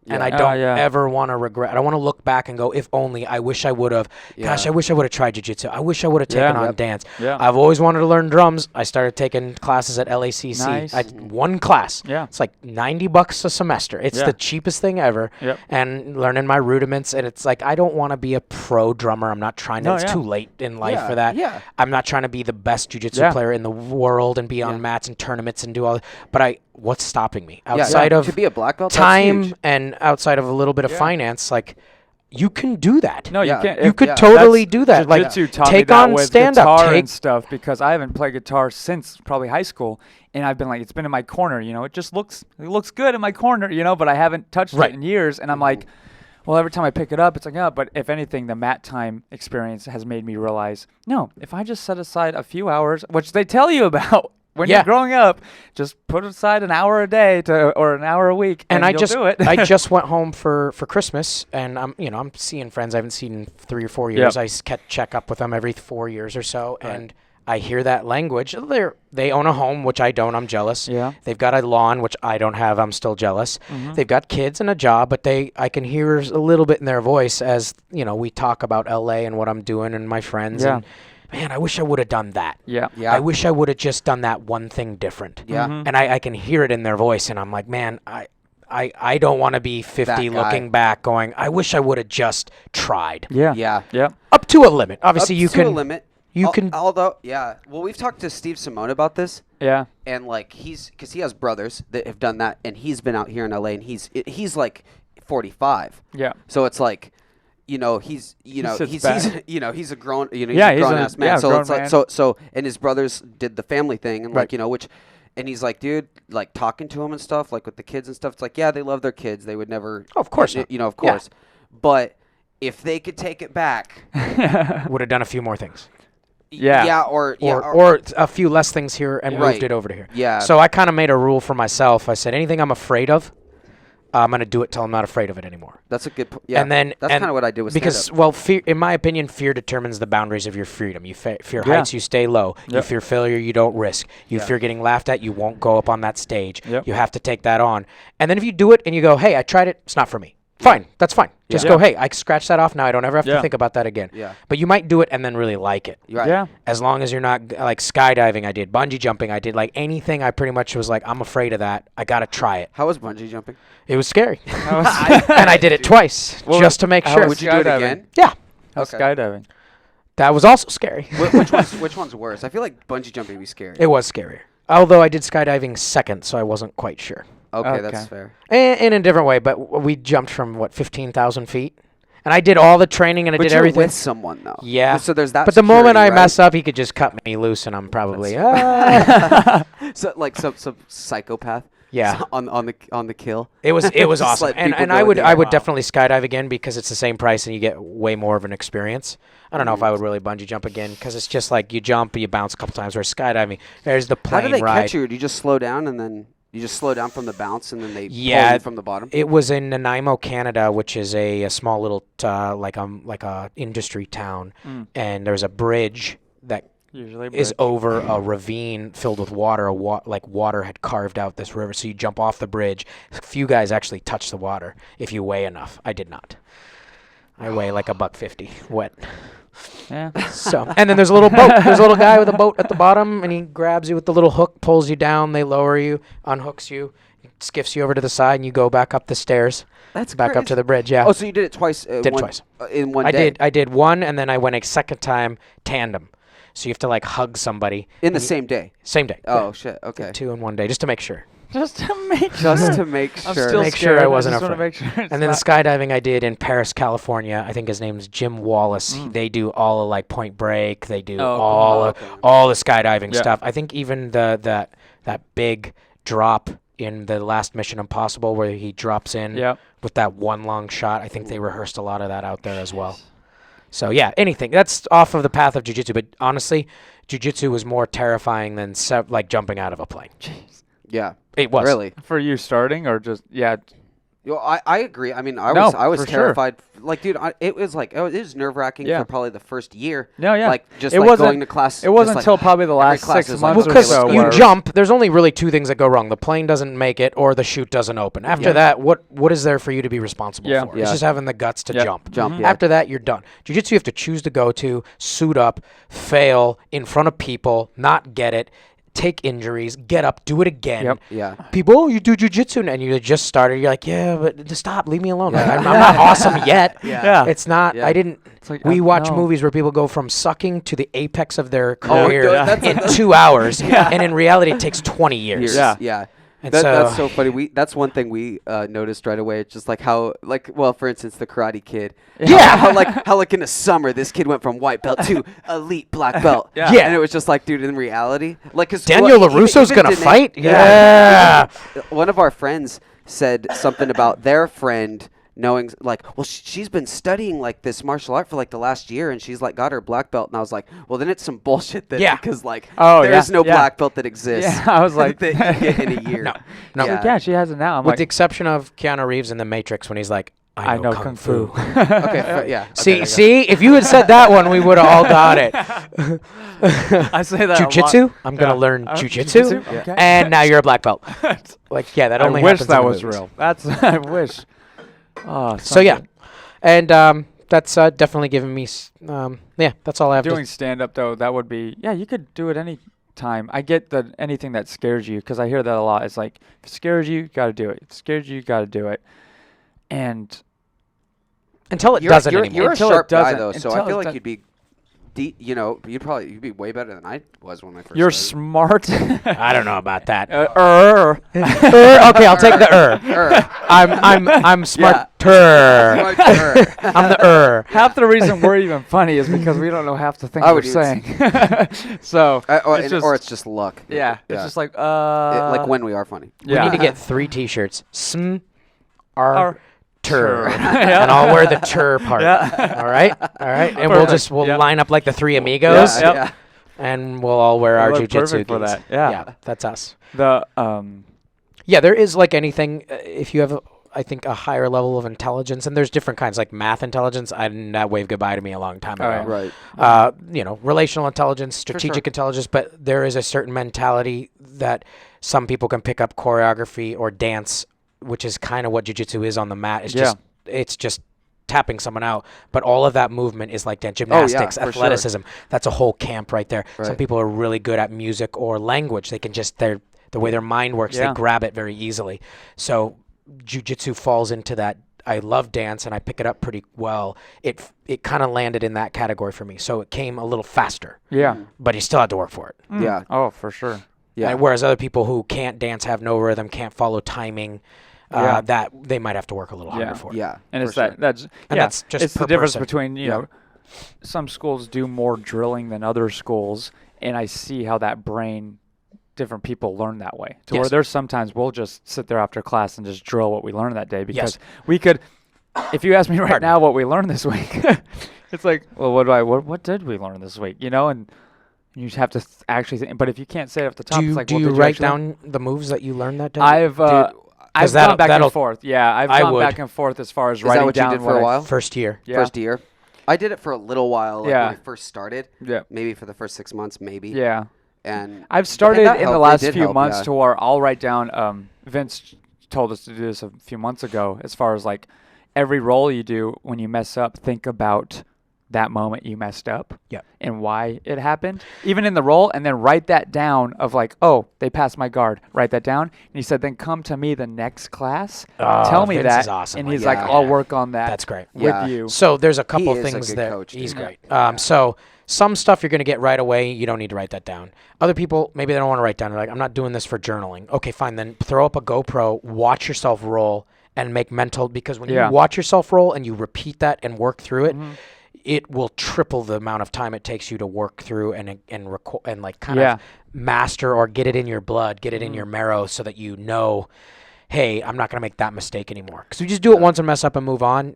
And I Yeah. don't Yeah. ever want to regret. I don't want to look back and go, if only, I wish I would have. Gosh, I wish I would have tried jiu-jitsu. I wish I would have taken Yeah. on Yep. dance. Yeah. I've always wanted to learn drums. I started taking classes at LACC. Nice. One class. Yeah. It's like $90 a semester. It's Yeah. the cheapest thing ever. Yep. And learning my rudiments. And it's like, I don't want to be a pro drummer. I'm not trying to. No, It's yeah. too late in life Yeah, for that. yeah. I'm not trying to be the best jiu-jitsu Yeah. player in the world and be on Yeah. mats and tournaments and do all. But what's stopping me Yeah, outside of to be a black belt, that's time huge. and outside of a little bit of Yeah. finance? Like, you can do that. No, Yeah. you can't. You could yeah. totally That's- do that. Like, Jiu-jitsu taught me take that on with stand-up. guitar Take and stuff because I haven't played guitar since probably high school, and I've been like, it's been in my corner. It just looks good in my corner, but I haven't touched Right. it in years, and I'm like, well, every time I pick it up, it's like, oh, but if anything, the mat time experience has made me realize, no, if I just set aside a few hours, which they tell you about when Yeah. you're growing up, just put aside an hour a day or an hour a week, and and I you'll just do it. I just went home for Christmas, and I'm seeing friends I haven't seen in 3 or 4 years. Yep. I check up with them every 4 years or so, and I hear that language. They own a home, which I don't. I'm jealous. Yeah. They've got a lawn, which I don't have. I'm still jealous. They've got kids and a job, but I can hear a little bit in their voice as we talk about LA and what I'm doing and my friends. Yeah. And man, I wish I would have done that. Yeah. Yeah. I wish I would have just done that one thing different. Yeah. Mhm. And I can hear it in their voice, and I'm like, man, I don't want to be 50 That guy. looking back going, I wish I would have just tried. Yeah. Yeah. Yeah. Up to a limit. Obviously, Up you to can. a limit. You can. Although, yeah. Well, we've talked to Steve Simone about this, Yeah. and like because he has brothers that have done that, and he's been out here in LA, and he's like 45. Yeah. So it's like, he's sits he's back. he's a grown he's Yeah, a he's grown a- ass man. yeah, So grown it's like man. so and his brothers did the family thing and Right. which. And he's like, dude, like talking to him and stuff, like with the kids and stuff. It's like, yeah, they love their kids. They would never. Oh, of course not. Of Yeah. course. but if they could take it back, Would have done a few more things. Yeah. Or a few less things here and Right. moved it over to here. Yeah. So I kind of made a rule for myself. I said, anything I'm afraid of, I'm going to do it till I'm not afraid of it anymore. that's a good. Yeah, And then that's kind of what I did with because stand-up. well, fear, in my opinion, fear determines the boundaries of your freedom. You fear Yeah. heights, you stay low. You Yep. fear failure, you don't risk. You Yeah. fear getting laughed at, you won't go up on that stage. Yep. You have to take that on. And then if you do it and you go, hey, I tried it, it's not for me. Fine, that's fine. Just Yeah. go, hey, I scratch that off now. I don't ever have to Yeah. think about that again. Yeah. But you might do it and then really like it. You're right. Yeah. As long as you're not like skydiving, I did bungee jumping, I did like anything. I pretty much was like, I'm afraid of that. I gotta try it. How was bungee jumping? It was scary, How was, and I did it twice Well, just to make how sure. was Would you do it skydiving. again? Yeah, how's Okay. skydiving? that was also scary. Which one's worse? I feel like bungee jumping would be scary. It was scarier. Although I did skydiving second, so I wasn't quite sure. Okay, that's Okay. fair. In a different way, but we jumped from 15,000 feet, and I did all the training and I But did you're everything. with someone though. Yeah. So there's that. But the moment I security, mess up, he could just cut me loose, and I'm probably so like some psychopath. yeah. On the kill. It was Just awesome, let and people I go would in I there. would Wow. definitely skydive again because it's the same price and you get way more of an experience. I don't know if I would really bungee jump again because it's just like you jump, you bounce a couple times. Whereas skydiving, there's the How plane do they ride. catch you? Do you just slow down and then you just slow down from the bounce and then they pull Yeah, you from the bottom? It was in Nanaimo, Canada, which is a small little like a industry town, and there's a bridge that Usually is bridge. over a ravine filled with water. Like water had carved out this river, so you jump off the bridge. A few guys actually touch the water if you weigh enough. I did not. I weigh like $150 wet. Yeah. So, and then there's a little boat. There's a little guy with a boat at the bottom, and he grabs you with the little hook, pulls you down. They lower you, unhooks you, skiffs you over to the side, and you go back up the stairs. That's back up to crazy. the bridge. Yeah. Oh, so you did it twice? Did it twice. In one I day? did. I did one, and then I went a second time tandem. So you have to like hug somebody In the and you- same day? same day. Oh, Yeah. shit. Okay. 2 in one day, just to make sure. Just to make Just to make sure. I'm still Make sure scared. I wasn't just wanna afraid. make sure it's And then not- the skydiving I did in Paris, California. I think his name's Jim Wallace. They do all of like Point Break. They do Oh, all the skydiving Yeah. stuff. I think even that big drop in the last Mission Impossible where he drops in Yep. with that one long shot. I think they rehearsed a lot of that out there as well. So yeah, anything that's off of the path of jiu-jitsu. But honestly, jiu-jitsu was more terrifying than like jumping out of a plane. Yeah. It was. Really? For you starting or just Yo, I agree. I mean, I No, was for sure. terrified. Like, dude, it was nerve wracking Yeah. for probably the first year. No, yeah. Like just It like wasn't- going to class. it wasn't just, until like, probably the every last class 6 is like, months Well, or because so. you where- jump, there's only really 2 things that go wrong. The plane doesn't make it or the chute doesn't open. After Yeah. that, what is there for you to be responsible Yeah. for? Yeah. It's just having the guts to Yeah. jump. Jump, yeah. After that, you're done. Jiu-jitsu, you have to choose to go to, suit up, fail in front of people, not get it, take injuries, get up, do it again. Yep. Yeah. People, oh, you do jiu-jitsu, and you just started. You're like, yeah, but just stop, leave me alone. I'm not awesome yet. Yeah. It's not. Yeah. I didn't. like, We watch no. movies where people go from sucking to the apex of their Oh, career that's- in that's- 2 hours, and in reality, it takes 20 years. Years. Yeah. Yeah. And That's so- so funny. That's one thing we noticed right away. It's just like how, like, well, for instance, the Karate Kid. Yeah. How like in the summer, this kid went from white belt to elite black belt. Yeah. Yeah. And it was just like, dude, in reality, like, cause Daniel well, LaRusso's even gonna Danae- fight? Yeah. One of our friends said something about their friend knowing, like, well, she's been studying like this martial art for like the last year, and she's like got her black belt. And I was like, well, then it's some bullshit that Yeah. because like Oh, there's yeah, no yeah. black belt that exists. Yeah, I was like- that you get in a year. No. Yeah. Yeah, she has it now. I'm With like, the exception of Keanu Reeves in The Matrix when he's like, I know Kung Fu. Okay, yeah. Okay, See, if you had said that one, we would have all got it. I say that a lot. Jiu-jitsu? I'm going to Yeah. learn Oh, jiu-jitsu? jiu-jitsu? Okay. And now you're a black belt. Like, yeah, that only I wish happens that in the was movies. real. That's I wish. Oh, So, yeah. something. And that's definitely given me, yeah, that's all I have Doing to stand up though, that would be you could do it any time. I get that anything that scares you because I hear that a lot. It's like if it scares you, got to do it. If it scares you, got to do it. And until it You're, doesn't you're, anymore. you're a Until it sharp guy doesn't. though, so I Until feel it like does- you'd be, you'd be way better than I was when I first. you're started. smart. I don't know about that. Okay, I'll take the I'm smarter. Smarter. I'm the Half the reason we're even funny is because we don't know half the things I we're would use- saying. So or it's just luck. yeah, it's just like like when we are funny. We yeah. need to get 3 T-shirts. Sm, R, tur, and I'll wear the tur part. All right, and we'll line up like the three amigos, and we'll all wear our jujitsu for gis. that. Yeah, that's us. The there is like anything. If you have, I think, a higher level of intelligence, and there's different kinds, like math intelligence. That waved goodbye to me a long time ago. Right. Relational intelligence, strategic intelligence, but there is a certain mentality that some people can pick up choreography or dance, which is kind of what jiu-jitsu is on the mat. It's just tapping someone out, but all of that movement is like that. Gymnastics, athleticism. That's a whole camp right there. Right. Some people are really good at music or language. They can just the way their mind works, they grab it very easily. So jiu-jitsu falls into that. I love dance and I pick it up pretty well. It kind of landed in that category for me. So it came a little faster. Yeah. But you still had to work for it. Yeah. Oh, for sure. Yeah. And whereas other people who can't dance, have no rhythm, can't follow timing, that they might have to work a little harder for it. Yeah. And it's sure. that's just it's the difference between, you know, some schools do more drilling than other schools, and I see how that brain different people learn that way. Where there's sometimes we'll just sit there after class and just drill what we learned that day because we could. If you ask me right now what we learned this week, it's like, well, what did we learn this week? You know, and you have to actually think. But if you can't say it off the top, it's like, do you write down the moves that you learned that day? I've gone back and forth. Yeah, I've gone back and forth as far as writing down. Is that what you did for a while? First year. Yeah. First year. I did it for a little while when we first started. Yeah. Maybe for the first 6 months, maybe. Yeah. And I've started in the last few help, months to where I'll write down. Vince told us to do this a few months ago. As far as like every roll you do, when you mess up, think about that moment you messed up and why it happened, even in the roll, and then write that down of like, oh, they passed my guard. Write that down. And he said, then come to me the next class. Tell me Vince that. Is awesome. And he's like, I'll work on that. That's great. With you. So there's a couple He is things a good there. coach, He's dude. great. So some stuff you're going to get right away. You don't need to write that down. Other people, maybe they don't want to write down. They're like, I'm not doing this for journaling. Okay, fine. Then throw up a GoPro, watch yourself roll, and make mental, because when you watch yourself roll and you repeat that and work through it, it will triple the amount of time it takes you to work through and record and like kind of master or get it in your blood, get it in your marrow, so that you know, hey, I'm not going to make that mistake anymore. Because you just do it once and mess up and move on.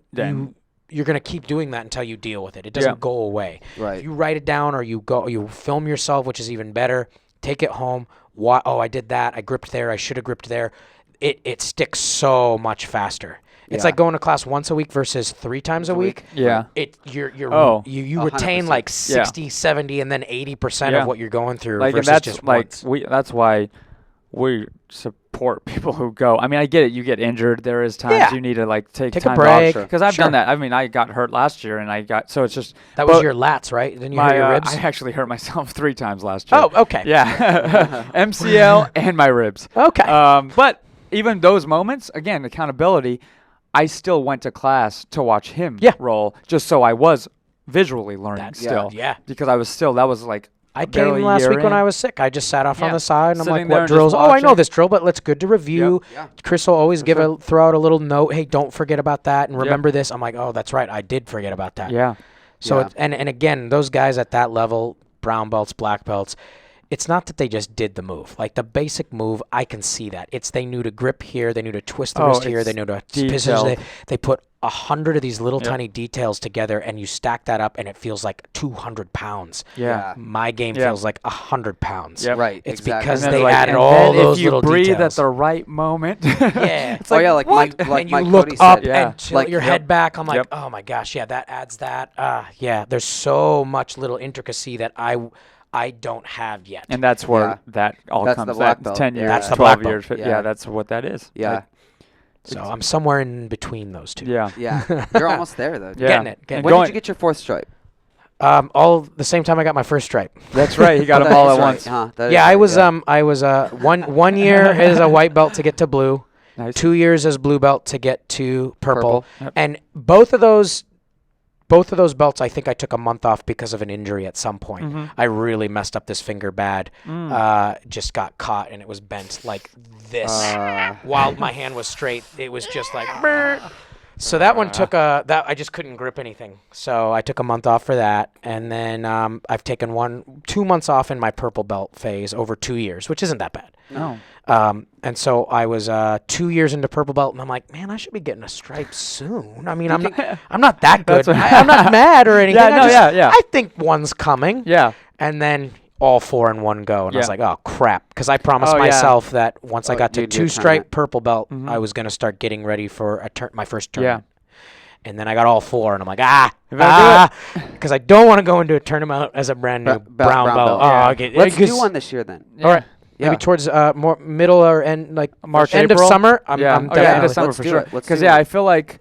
You're going to keep doing that until you deal with it. It doesn't go away. Right. If you write it down or you film yourself, which is even better, take it home. I did that. I gripped there. I should have gripped there. It sticks so much faster. It's like going to class once a week versus 3 times a week. Yeah. You 100%. retain like 60, 70, and then 80% of what you're going through like, versus and that's just like once. that's why we support people who go. I mean, I get it. You get injured. There is times you need to like take a time break. off. Because I've done that. I mean, I got hurt last year, and it's just that was your lats, right? Then you hurt your ribs. I actually hurt myself 3 times last year. Oh, okay. Yeah, MCL and my ribs. Okay. But even those moments, again, accountability. I still went to class to watch him roll, just so I was visually learning still. Yeah. Because I was still, that was like, I came last week when I was sick. I just sat off on the side, and I'm Sitting like, there what and drills? just Oh, I know watching. this drill, but it's good to review. Chris will always throw out a little note. Hey, don't forget about that, and remember this. I'm like, oh, that's right. I did forget about that. Yeah. So, and again, those guys at that level, brown belts, black belts, it's not that they just did the move. Like the basic move, I can see that. It's they knew to grip here, they knew to twist the wrist here, they knew to position. They put 100 of these little tiny details together, and you stack that up, and it feels like 200 pounds. Yeah. My game feels like 100 pounds. Yep. Right. It's exactly. because And they like, added and all then those if you little breathe details. at the right moment. Yeah. It's Oh, yeah, like what? Mike and you Cody look said. up Yeah. and tilt your head back. I'm like, Yep. oh my gosh, yeah, that adds that. Yeah, there's so much little intricacy that I don't have yet. And that's where that all That's comes. the black That belt. 10 years, That's the 12 black years. belt. Yeah, that's what that is. Yeah. Like, So I'm somewhere in between those two. yeah. Yeah. You're almost there, though. Yeah. Getting it. When Going- did you get your 4th stripe? All the same time I got my first stripe. That's right. He got them That all is at right, once. huh? That is Yeah, I right, was one year as a white belt to get to blue, Nice. 2 years as blue belt to get to purple. Yep. And both of those belts, I think I took a month off because of an injury at some point. Mm-hmm. I really messed up this finger bad. Just got caught and it was bent like this. While my hand was straight, it was just like. Brr. So that one took that I just couldn't grip anything. So I took a month off for that, and then I've taken 2 months off in my purple belt phase over 2 years, which isn't that bad. No. And so I was 2 years into purple belt, and I'm like, man, I should be getting a stripe soon. I mean, I'm not that good. I'm not mad or anything. I think one's coming. Yeah. And then all 4 in one go, and I was Yeah. like, oh crap, because I promised Oh, yeah. myself that once I got to you'd do a 2-stripe tournament. purple belt, Mhm. I was gonna start getting ready for my first Yeah. tournament. And then I got all 4, and I'm like, because I don't want to go into a tournament as a brand new brown belt. Oh, Yeah. okay. Let's do one this year then. All right. Yeah. Maybe towards more middle or end, like March, end April? of summer. I'm Yeah. I'm Oh, yeah, end definitely- of summer Let's for do sure. it. Let's Because do yeah, it. I feel like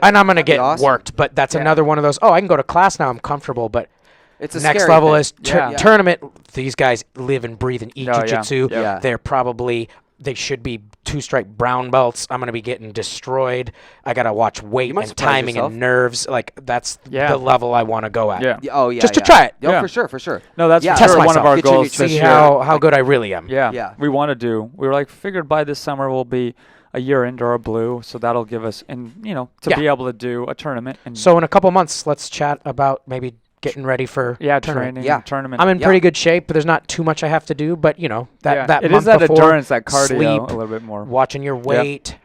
and I'm gonna That'd be get awesome. worked, but that's Yeah. another one of those. Oh, I can go to class now. I'm comfortable, but It's a next scary level thing. is Yeah. tournament. These guys live and breathe and eat Oh, yeah. jiu-jitsu. Yeah. Yeah. They should be 2-stripe brown belts. I'm gonna be getting destroyed. I gotta watch weight might and surprise timing yourself. and nerves. Like that's Yeah. the level I want to go at. yeah. Yeah, oh yeah. Just to yeah. try it. Oh, Yeah. for sure, for sure. No, that's Yeah. for Test sure one of myself. our Get your goals new this See year. how good I really am. Yeah. Yeah. We want to do. We were like figured by this summer we'll be a year into our blue, so that'll give us to Yeah. be able to do a tournament and So in a couple months, let's chat about maybe getting ready for tournament. training Yeah. tournament. I'm in Yeah. pretty good shape, but there's not too much I have to do. But that it month is that before, endurance, that cardio sleep, a little bit more. watching your weight,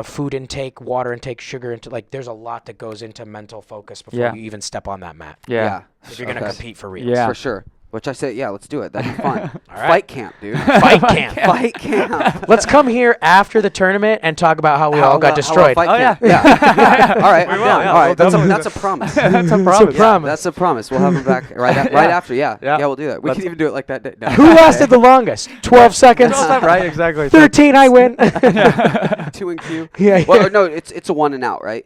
food intake, water intake, sugar intake. Like there's a lot that goes into mental focus before Yeah. you even step on that mat. Yeah. If you're gonna Okay. compete for real. Yeah. For sure. Which I said, yeah, let's do it. That'd be fun. All right. Fight camp, dude. Fight camp. Fight camp. Let's come here after the tournament and talk about how we all got destroyed. Fight Oh, camp. yeah. Yeah. All right. We I'm will, down. yeah. All right. We'll That's a promise. That's a It's a promise. promise. That's a promise. We'll have him back right after. Yeah. Yeah. Yeah, we'll do that. We Let's- can even do it like that day. No. Who lasted the longest? 12 seconds. Right, exactly. 13, I win. 2 and Q. Yeah, Well, yeah. no, it's a 1 and out, right?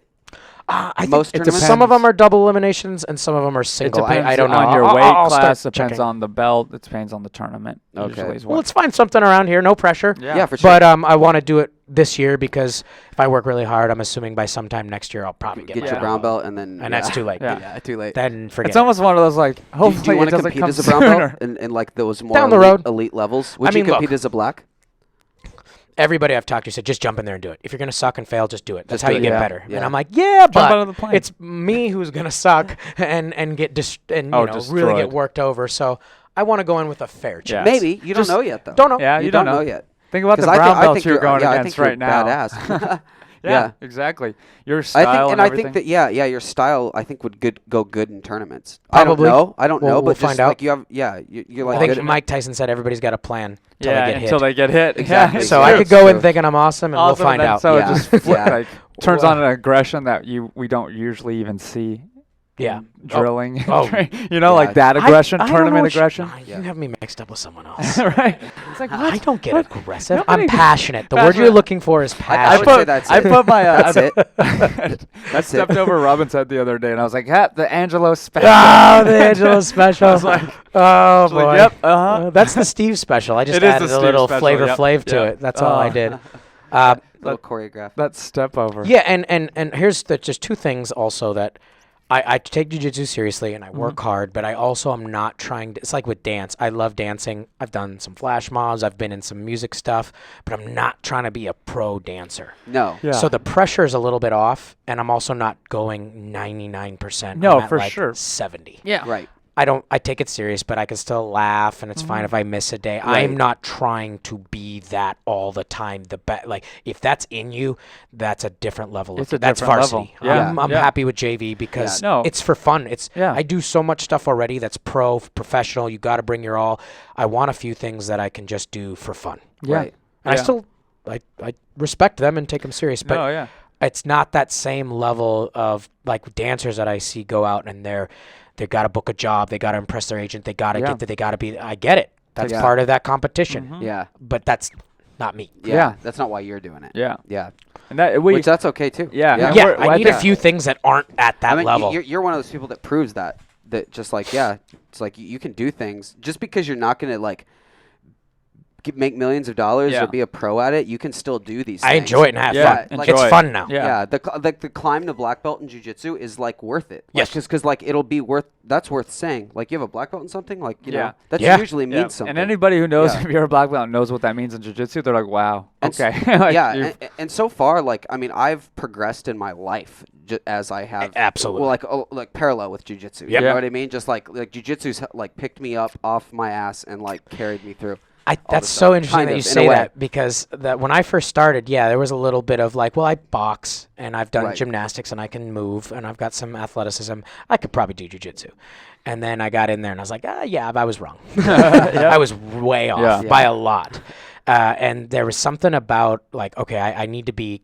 I think Most it tournaments? some of them are double eliminations and some of them are It single. depends I don't know. on your I'll- weight I'll start class. Depends checking. on the belt. It depends on the tournament. Okay. Usually is Well, what. let's find something around here. No pressure. Yeah, for sure. But I want to do it this year because if I work really hard, I'm assuming by sometime next year I'll probably get Get my your brown belt and then. And that's too late. Yeah. Too late. Then forget It's almost one of those like. Do Hopefully you want it to doesn't compete come as a brown sooner. belt in like those more Down the elite, road. elite levels? Would I you mean, look. compete as a black? Everybody I've talked to said just jump in there and do it. If you're gonna suck and fail, just do it. That's Just how do you it. get Yeah. better. Yeah. And I'm like, yeah, Jump out of the but plane. it's me who's gonna suck and get really destroyed. get worked over. So I want to go in with a fair chance. Yeah. Maybe you don't Just- know yet though. Don't know. Yeah, you don't know yet. Think about the 'Cause I brown think- I belts think you're you're- going yeah, I against think you're right now. badass. Yeah, exactly. Your I style think, and I everything. think that your style I think would go good in tournaments. Probably. I don't know, We'll but find just out. like you have, you're like I think good. Mike Tyson said everybody's got a plan until yeah, they get until hit. they get hit. Exactly. Yeah, So Yeah, I it's could go in true. thinking I'm awesome, and Awesome, we'll find and then out. So Yeah. it just Yeah. like turns Well- on an aggression that we don't usually even see. Yeah. in drilling. Oh. Like that aggression, I don't tournament know aggression. You have me mixed up with someone else. Right? It's like I don't get aggressive. Nobody- I'm passionate. The word Passionate. you're looking for is I passionate. would say that's I it. put my That's it. I That's stepped it. over Robin's head the other day, and I was like, the Angelo special." Oh, the Angelo special. I was like, oh, she's boy. like, "Yep, uh-huh." That's the Steve special. I just It is the added a Steve little special, flavor yep, flav to yep. it. That's all I Oh. did. Little choreograph. That step over. Yeah, and here's just two things also that I take jiu-jitsu seriously and I work hard, but I also am not trying to, it's like with dance. I love dancing. I've done some flash mobs. I've been in some music stuff, but I'm not trying to be a pro dancer. No. Yeah. So the pressure is a little bit off, and I'm also not going 99%. No, I'm at for like sure. 70. Yeah. Right. I take it serious, but I can still laugh, and it's fine if I miss a day. I'm not trying to be that all the time. Like if that's in you, that's a different level. It's of a that's different varsity. level. Yeah. I'm Yeah. happy with JV because Yeah. No. it's for fun. Yeah. I do so much stuff already that's professional. You got to bring your all. I want a few things that I can just do for fun. Yeah. Right. And Yeah. I still I respect them and take them serious, but No, yeah. it's not that same level of like dancers that I see go out and they got to book a job, they got to impress their agent, they got to Yeah. get that, they got to be. I get it. That's Yeah. part of that competition, Mhm. Yeah. but that's not me. Yeah. Yeah. That's not why you're doing it. Yeah. Yeah. And that Which that's okay too. Yeah. Yeah. Yeah, we're- I I need a think- few things that aren't at that I mean, level. you're one of those people that proves that just like it's like you can do things just because you're not gonna like make millions of dollars Yeah. or be a pro at it, you can still do these I things. enjoy it and have Yeah, fun. enjoy It's it. fun now. Yeah. The climb to black belt in jiu-jitsu is like worth it. Yes. Because like it'll be worth. That's worth saying. Like you have a black belt in something. Like you Yeah. know that Yeah. usually Yeah. means something. And anybody who knows Yeah. if you're a black belt and knows what that means in jiu-jitsu, they're like, wow, And okay. Like, yeah, you've- and so far, like I mean, I've progressed in my life as I have. Absolutely. Well, like parallel with jiu-jitsu. Yep. You know Yeah. what I mean? Just like jiu-jitsu's like picked me up off my ass and like carried me through. That's the so stuff. interesting Kind that of, you in a say way. that because when I first started, there was a little bit of like, well, I box and I've done Right. gymnastics and I can move and I've got some athleticism. I could probably do jiu-jitsu. And then I got in there and I was like, yeah, I was wrong. I was way off Yeah. by a lot. And there was something about like, okay, I need to be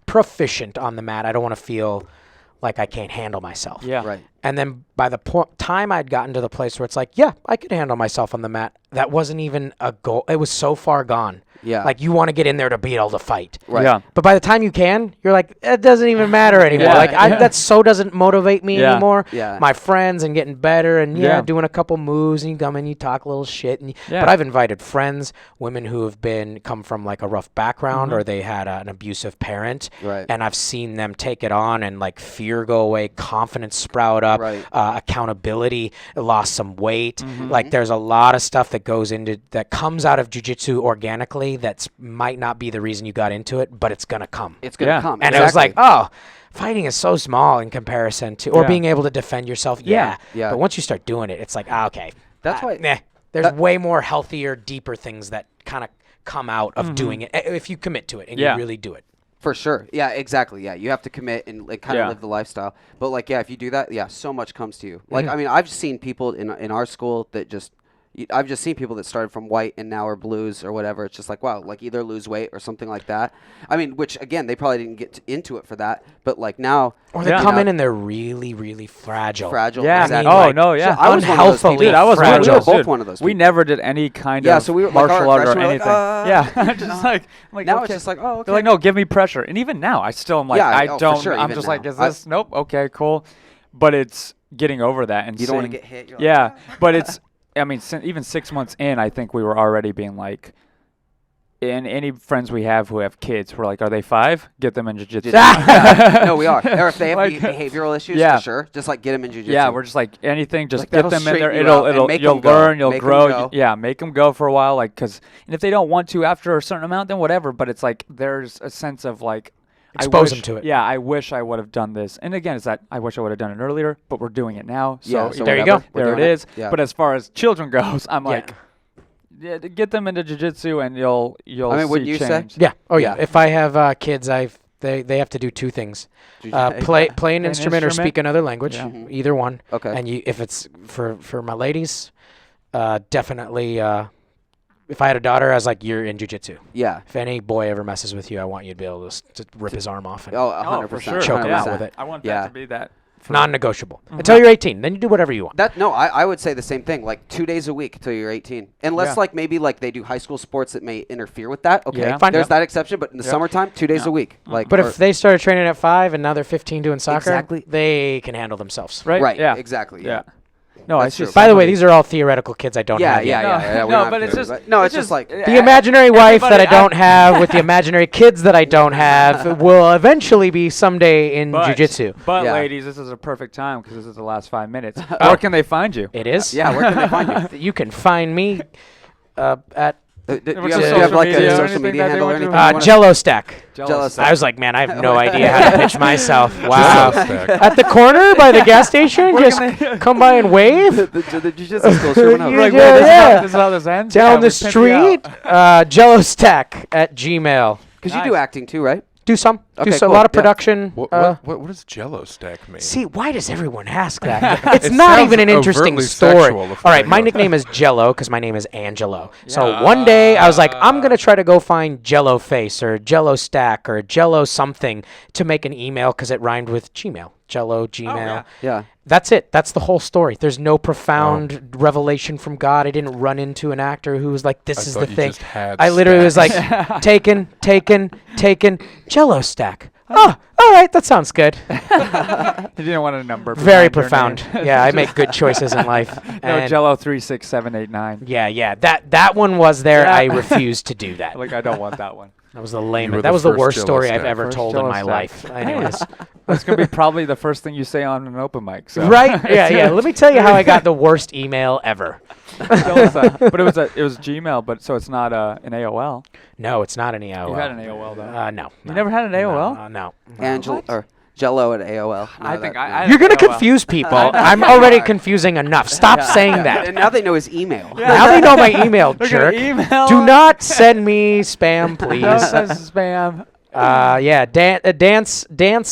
proficient on the mat. I don't want to feel like I can't handle myself. yeah. Right. And then by the time I'd gotten to the place where it's like, yeah, I could handle myself on the mat, that wasn't even a goal. It was so far gone. Yeah. Like you want to get in there to be able to fight. Right. Yeah. But by the time you can, you're like, it doesn't even matter anymore. Yeah. Like that so doesn't motivate me Yeah. anymore. Yeah. My friends and getting better and Yeah. doing a couple moves and you come in, you talk a little shit. Yeah. But I've invited friends, women who have come from like a rough background Mm-hmm. or they had an abusive parent. Right. And I've seen them take it on and like fear go away, confidence sprout up, Right. accountability, lost some weight. Mm-hmm. Like there's a lot of stuff that comes out of jiu-jitsu organically that's might not be the reason you got into it, but it's gonna come. It's gonna Yeah. come. And it was like, Exactly. fighting is so small in comparison to, or Yeah. being able to defend yourself. Yeah. Yeah. But once you start doing it, it's like, okay. That's why- Nah. There's that- way more healthier, deeper things that kind of come out Mm-hmm. of doing it if you commit to it and Yeah. you really do it. For sure. Yeah, exactly. Yeah, you have to commit and like kind of Yeah. live the lifestyle. But like, yeah, if you do that, yeah, so much comes to you. Like, I mean, I've seen people in our school that just, I've just seen people that started from white and now are blues or whatever. It's just like, wow, like either lose weight or something like that. I mean, which again, they probably didn't get into it for that. But like now, Or they Yeah. come you in know, and they're really, really fragile. fragile. Yeah. Exactly. Oh, like, no, yeah. So I was one of those Unhealthily people. Dude, I was one of fragile. We were those. both dude. one of those We people. never did any kind Yeah, of so we were- like, our martial art or freshmen were like, anything. Yeah, just like, I'm like Now okay. it's just like, oh, okay. They're like, no, give me pressure. And even now, I still am like, Yeah, I oh, for don't. sure, I'm even just now. like, is this? Nope. Okay, cool. But it's getting over that and You don't want to seeing- get hit. You're like, Yeah, but it's. I mean, even 6 months in, I think we were already being like. And any friends we have who have kids, we're like, are they 5? Get them in jiu-jitsu. Yeah. No, we are. Or if they have Like- behavioral issues, Yeah. for sure, just like get them in jiu-jitsu. Yeah, we're just like anything, just Like, get that'll them in there. straighten you out and make You'll 'em go. learn, you'll Make 'em grow. go. Yeah, make them go for a while, like, and if they don't want to after a certain amount, then whatever. But it's like there's a sense of like, Expose I wish, them to it. Yeah, I wish I would have done this. And again, it's that I wish I would have done it earlier, but we're doing it now. So, Yeah, so there you whatever. go. We're there it doing is. Yeah. But as far as children goes, I'm Yeah. like, yeah, get them into jiu-jitsu and you'll I mean, see wouldn't you say? change. Yeah. Oh yeah. Yeah. If I have kids, they have to do 2 things: play an instrument or instrument. speak another language. Yeah. Either one. Okay. And if it's for my ladies, definitely. If I had a daughter, I was like, you're in jiu-jitsu. Yeah. If any boy ever messes with you, I want you to be able to rip his arm off. And Oh, Oh, 100%. for sure. Choke 'em yeah. out with it. I want Yeah. that to be that. for- non-negotiable until you're 18. Then you do whatever you want. I would say the same thing. Like 2 days a week till you're 18, unless Yeah. like maybe like they do high school sports that may interfere with that. Okay, Yeah. Fine. there's Yep. that exception. But in the Yep. summertime, 2 days Yeah. a week. Like, But or- if they started training at 5 and now they're 15 doing soccer, Exactly. they can handle themselves. Right? right, Yeah. exactly. Yeah. No, I That's see. true. By the way, these are all theoretical kids I don't Yeah, have yet. yeah, No, yeah. we're no, not but it's doing just it, but- no, it's it's just like The imaginary wife that I everybody- don't have with the imaginary kids that I don't have will eventually be someday in jiu-jitsu. But Yeah. ladies, this is a perfect time because this is the last 5 minutes. Where can they find you? It is? yeah. Where can they find you? You can find me at Do you What's have, your do you have social like media a or social anything media that they handle or want you to- anything? you wanna- Jello Stack. Jealous. I was like, man, I have no idea how to pitch myself. Wow. Stack. At the corner by the gas station, Where just can they- come by and wave. the jiu-jitsu school. Sure, You Like, Yeah, wait, this, yeah. this is how this ends? Down Yeah, the we pimp you street, out. Jello Stack at Gmail. Because you do Nice. acting too, right? Do some. Okay, Do so, a cool. lot of Yeah. production. What does Jello Stack mean? See, why does everyone ask that? It's It not sounds even an interesting overtly story. sexual if All I right, my go- nickname is Jello because my name is Angelo. So one day I was like, I'm going to try to go find Jello Face or Jello Stack or Jello something to make an email because it rhymed with Gmail. Jello, Gmail. yeah. Yeah. That's it. That's the whole story. There's no profound revelation from God. I didn't run into an actor who was like, this I is thought the you thing. just had I literally was stacks. like, taken, Jello Stack. Oh, all right, that sounds good. He didn't want a number. Very behind your profound. name. Yeah, I make good choices in life. No, And Jello 36789. yeah. That one was there. Yeah. I refused to do that. Like I don't want that one. That was the You were lamest. the That was the first worst Jello story I've stack. ever First told in Jello my stack. life. Anyways. That's gonna be probably the first thing you say on an open mic. So. Right? Yeah. Let me tell you how I got the worst email ever. But it was Gmail, but so it's not an AOL. No, it's not an AOL. You had an AOL though. No. You never had an AOL? No. Angelo or Jello at AOL. I No, think that- I You're gonna AOL. confuse people. I'm already confusing enough. Stop saying that. And now they know his email. Now they know my email, They're gonna jerk. email. Do not send me spam, please. No, that's spam. Yeah, dance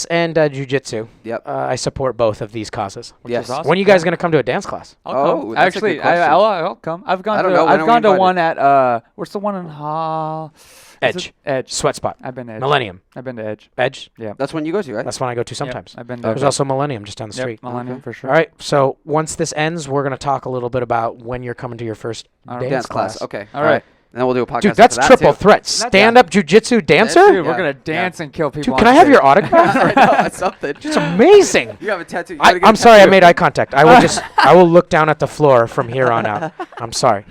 and jujitsu. Yep. I support both of these causes. Yes. is awesome. When are you guys gonna come to a dance class? I'll Oh, come. that's a good Actually, question. I'll come. I've gone. I don't to, know, when I've are we gone to invited? one at what's the one in Hall? Edge. Edge. Sweat Spot. I've been to Edge. Millennium. I've been to Edge. Edge. Yeah. That's when you go to, right? That's one I go to Yep, sometimes. I've been to. There's also Millennium just down the Yep, street. Millennium for sure. All right. So once this ends, we're gonna talk a little bit about when you're coming to your first All right. dance class. Okay. All right. And then we'll do a podcast. Dude, that's after that, triple too. threat. Stand-up jujitsu dancer. Dude, we're Yeah. gonna dance and kill people. Dude, can on I have stage. your autograph? I know, that's something. It's amazing. You have a tattoo. You gotta get I'm a sorry, I tattoo. made eye contact. I will look down at the floor from here on out. I'm sorry.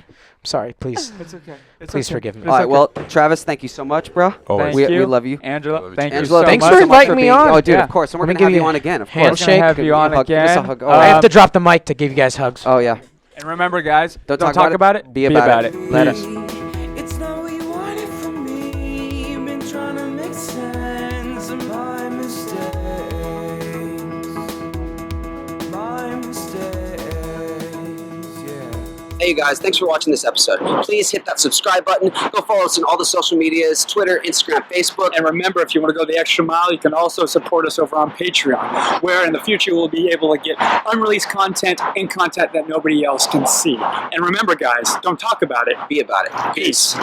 Please. It's okay. It's Please okay. forgive me. It's All right. okay. Well, Travis, thank you so much, bro. Always. Thank We you. love you. Angela. Love you Thank too. you Angelo, so thanks much. for so much inviting me being- on. Oh, dude, Yeah. of course. And we're Let me gonna have give you you on again. Of We're course. handshake. gonna have you on Give us a again. hug. Oh, I yeah. have to drop the mic to give you guys hugs. Oh yeah. And remember, guys, Don't don't talk talk about it. Be about it. Let Peace. us. It's not what you wanted from me. Been trying to make sense of my mistakes. My mistakes, yeah. Hey, you guys. Thanks for watching this episode. Please hit that subscribe button. Go follow us on all the social medias: Twitter, Instagram, Facebook. And remember, if you want to go the extra mile, you can also support us over on Patreon, where in the future we'll be able to get unreleased content and content that nobody else can see. And remember, guys, don't talk about it. Be about it. Peace.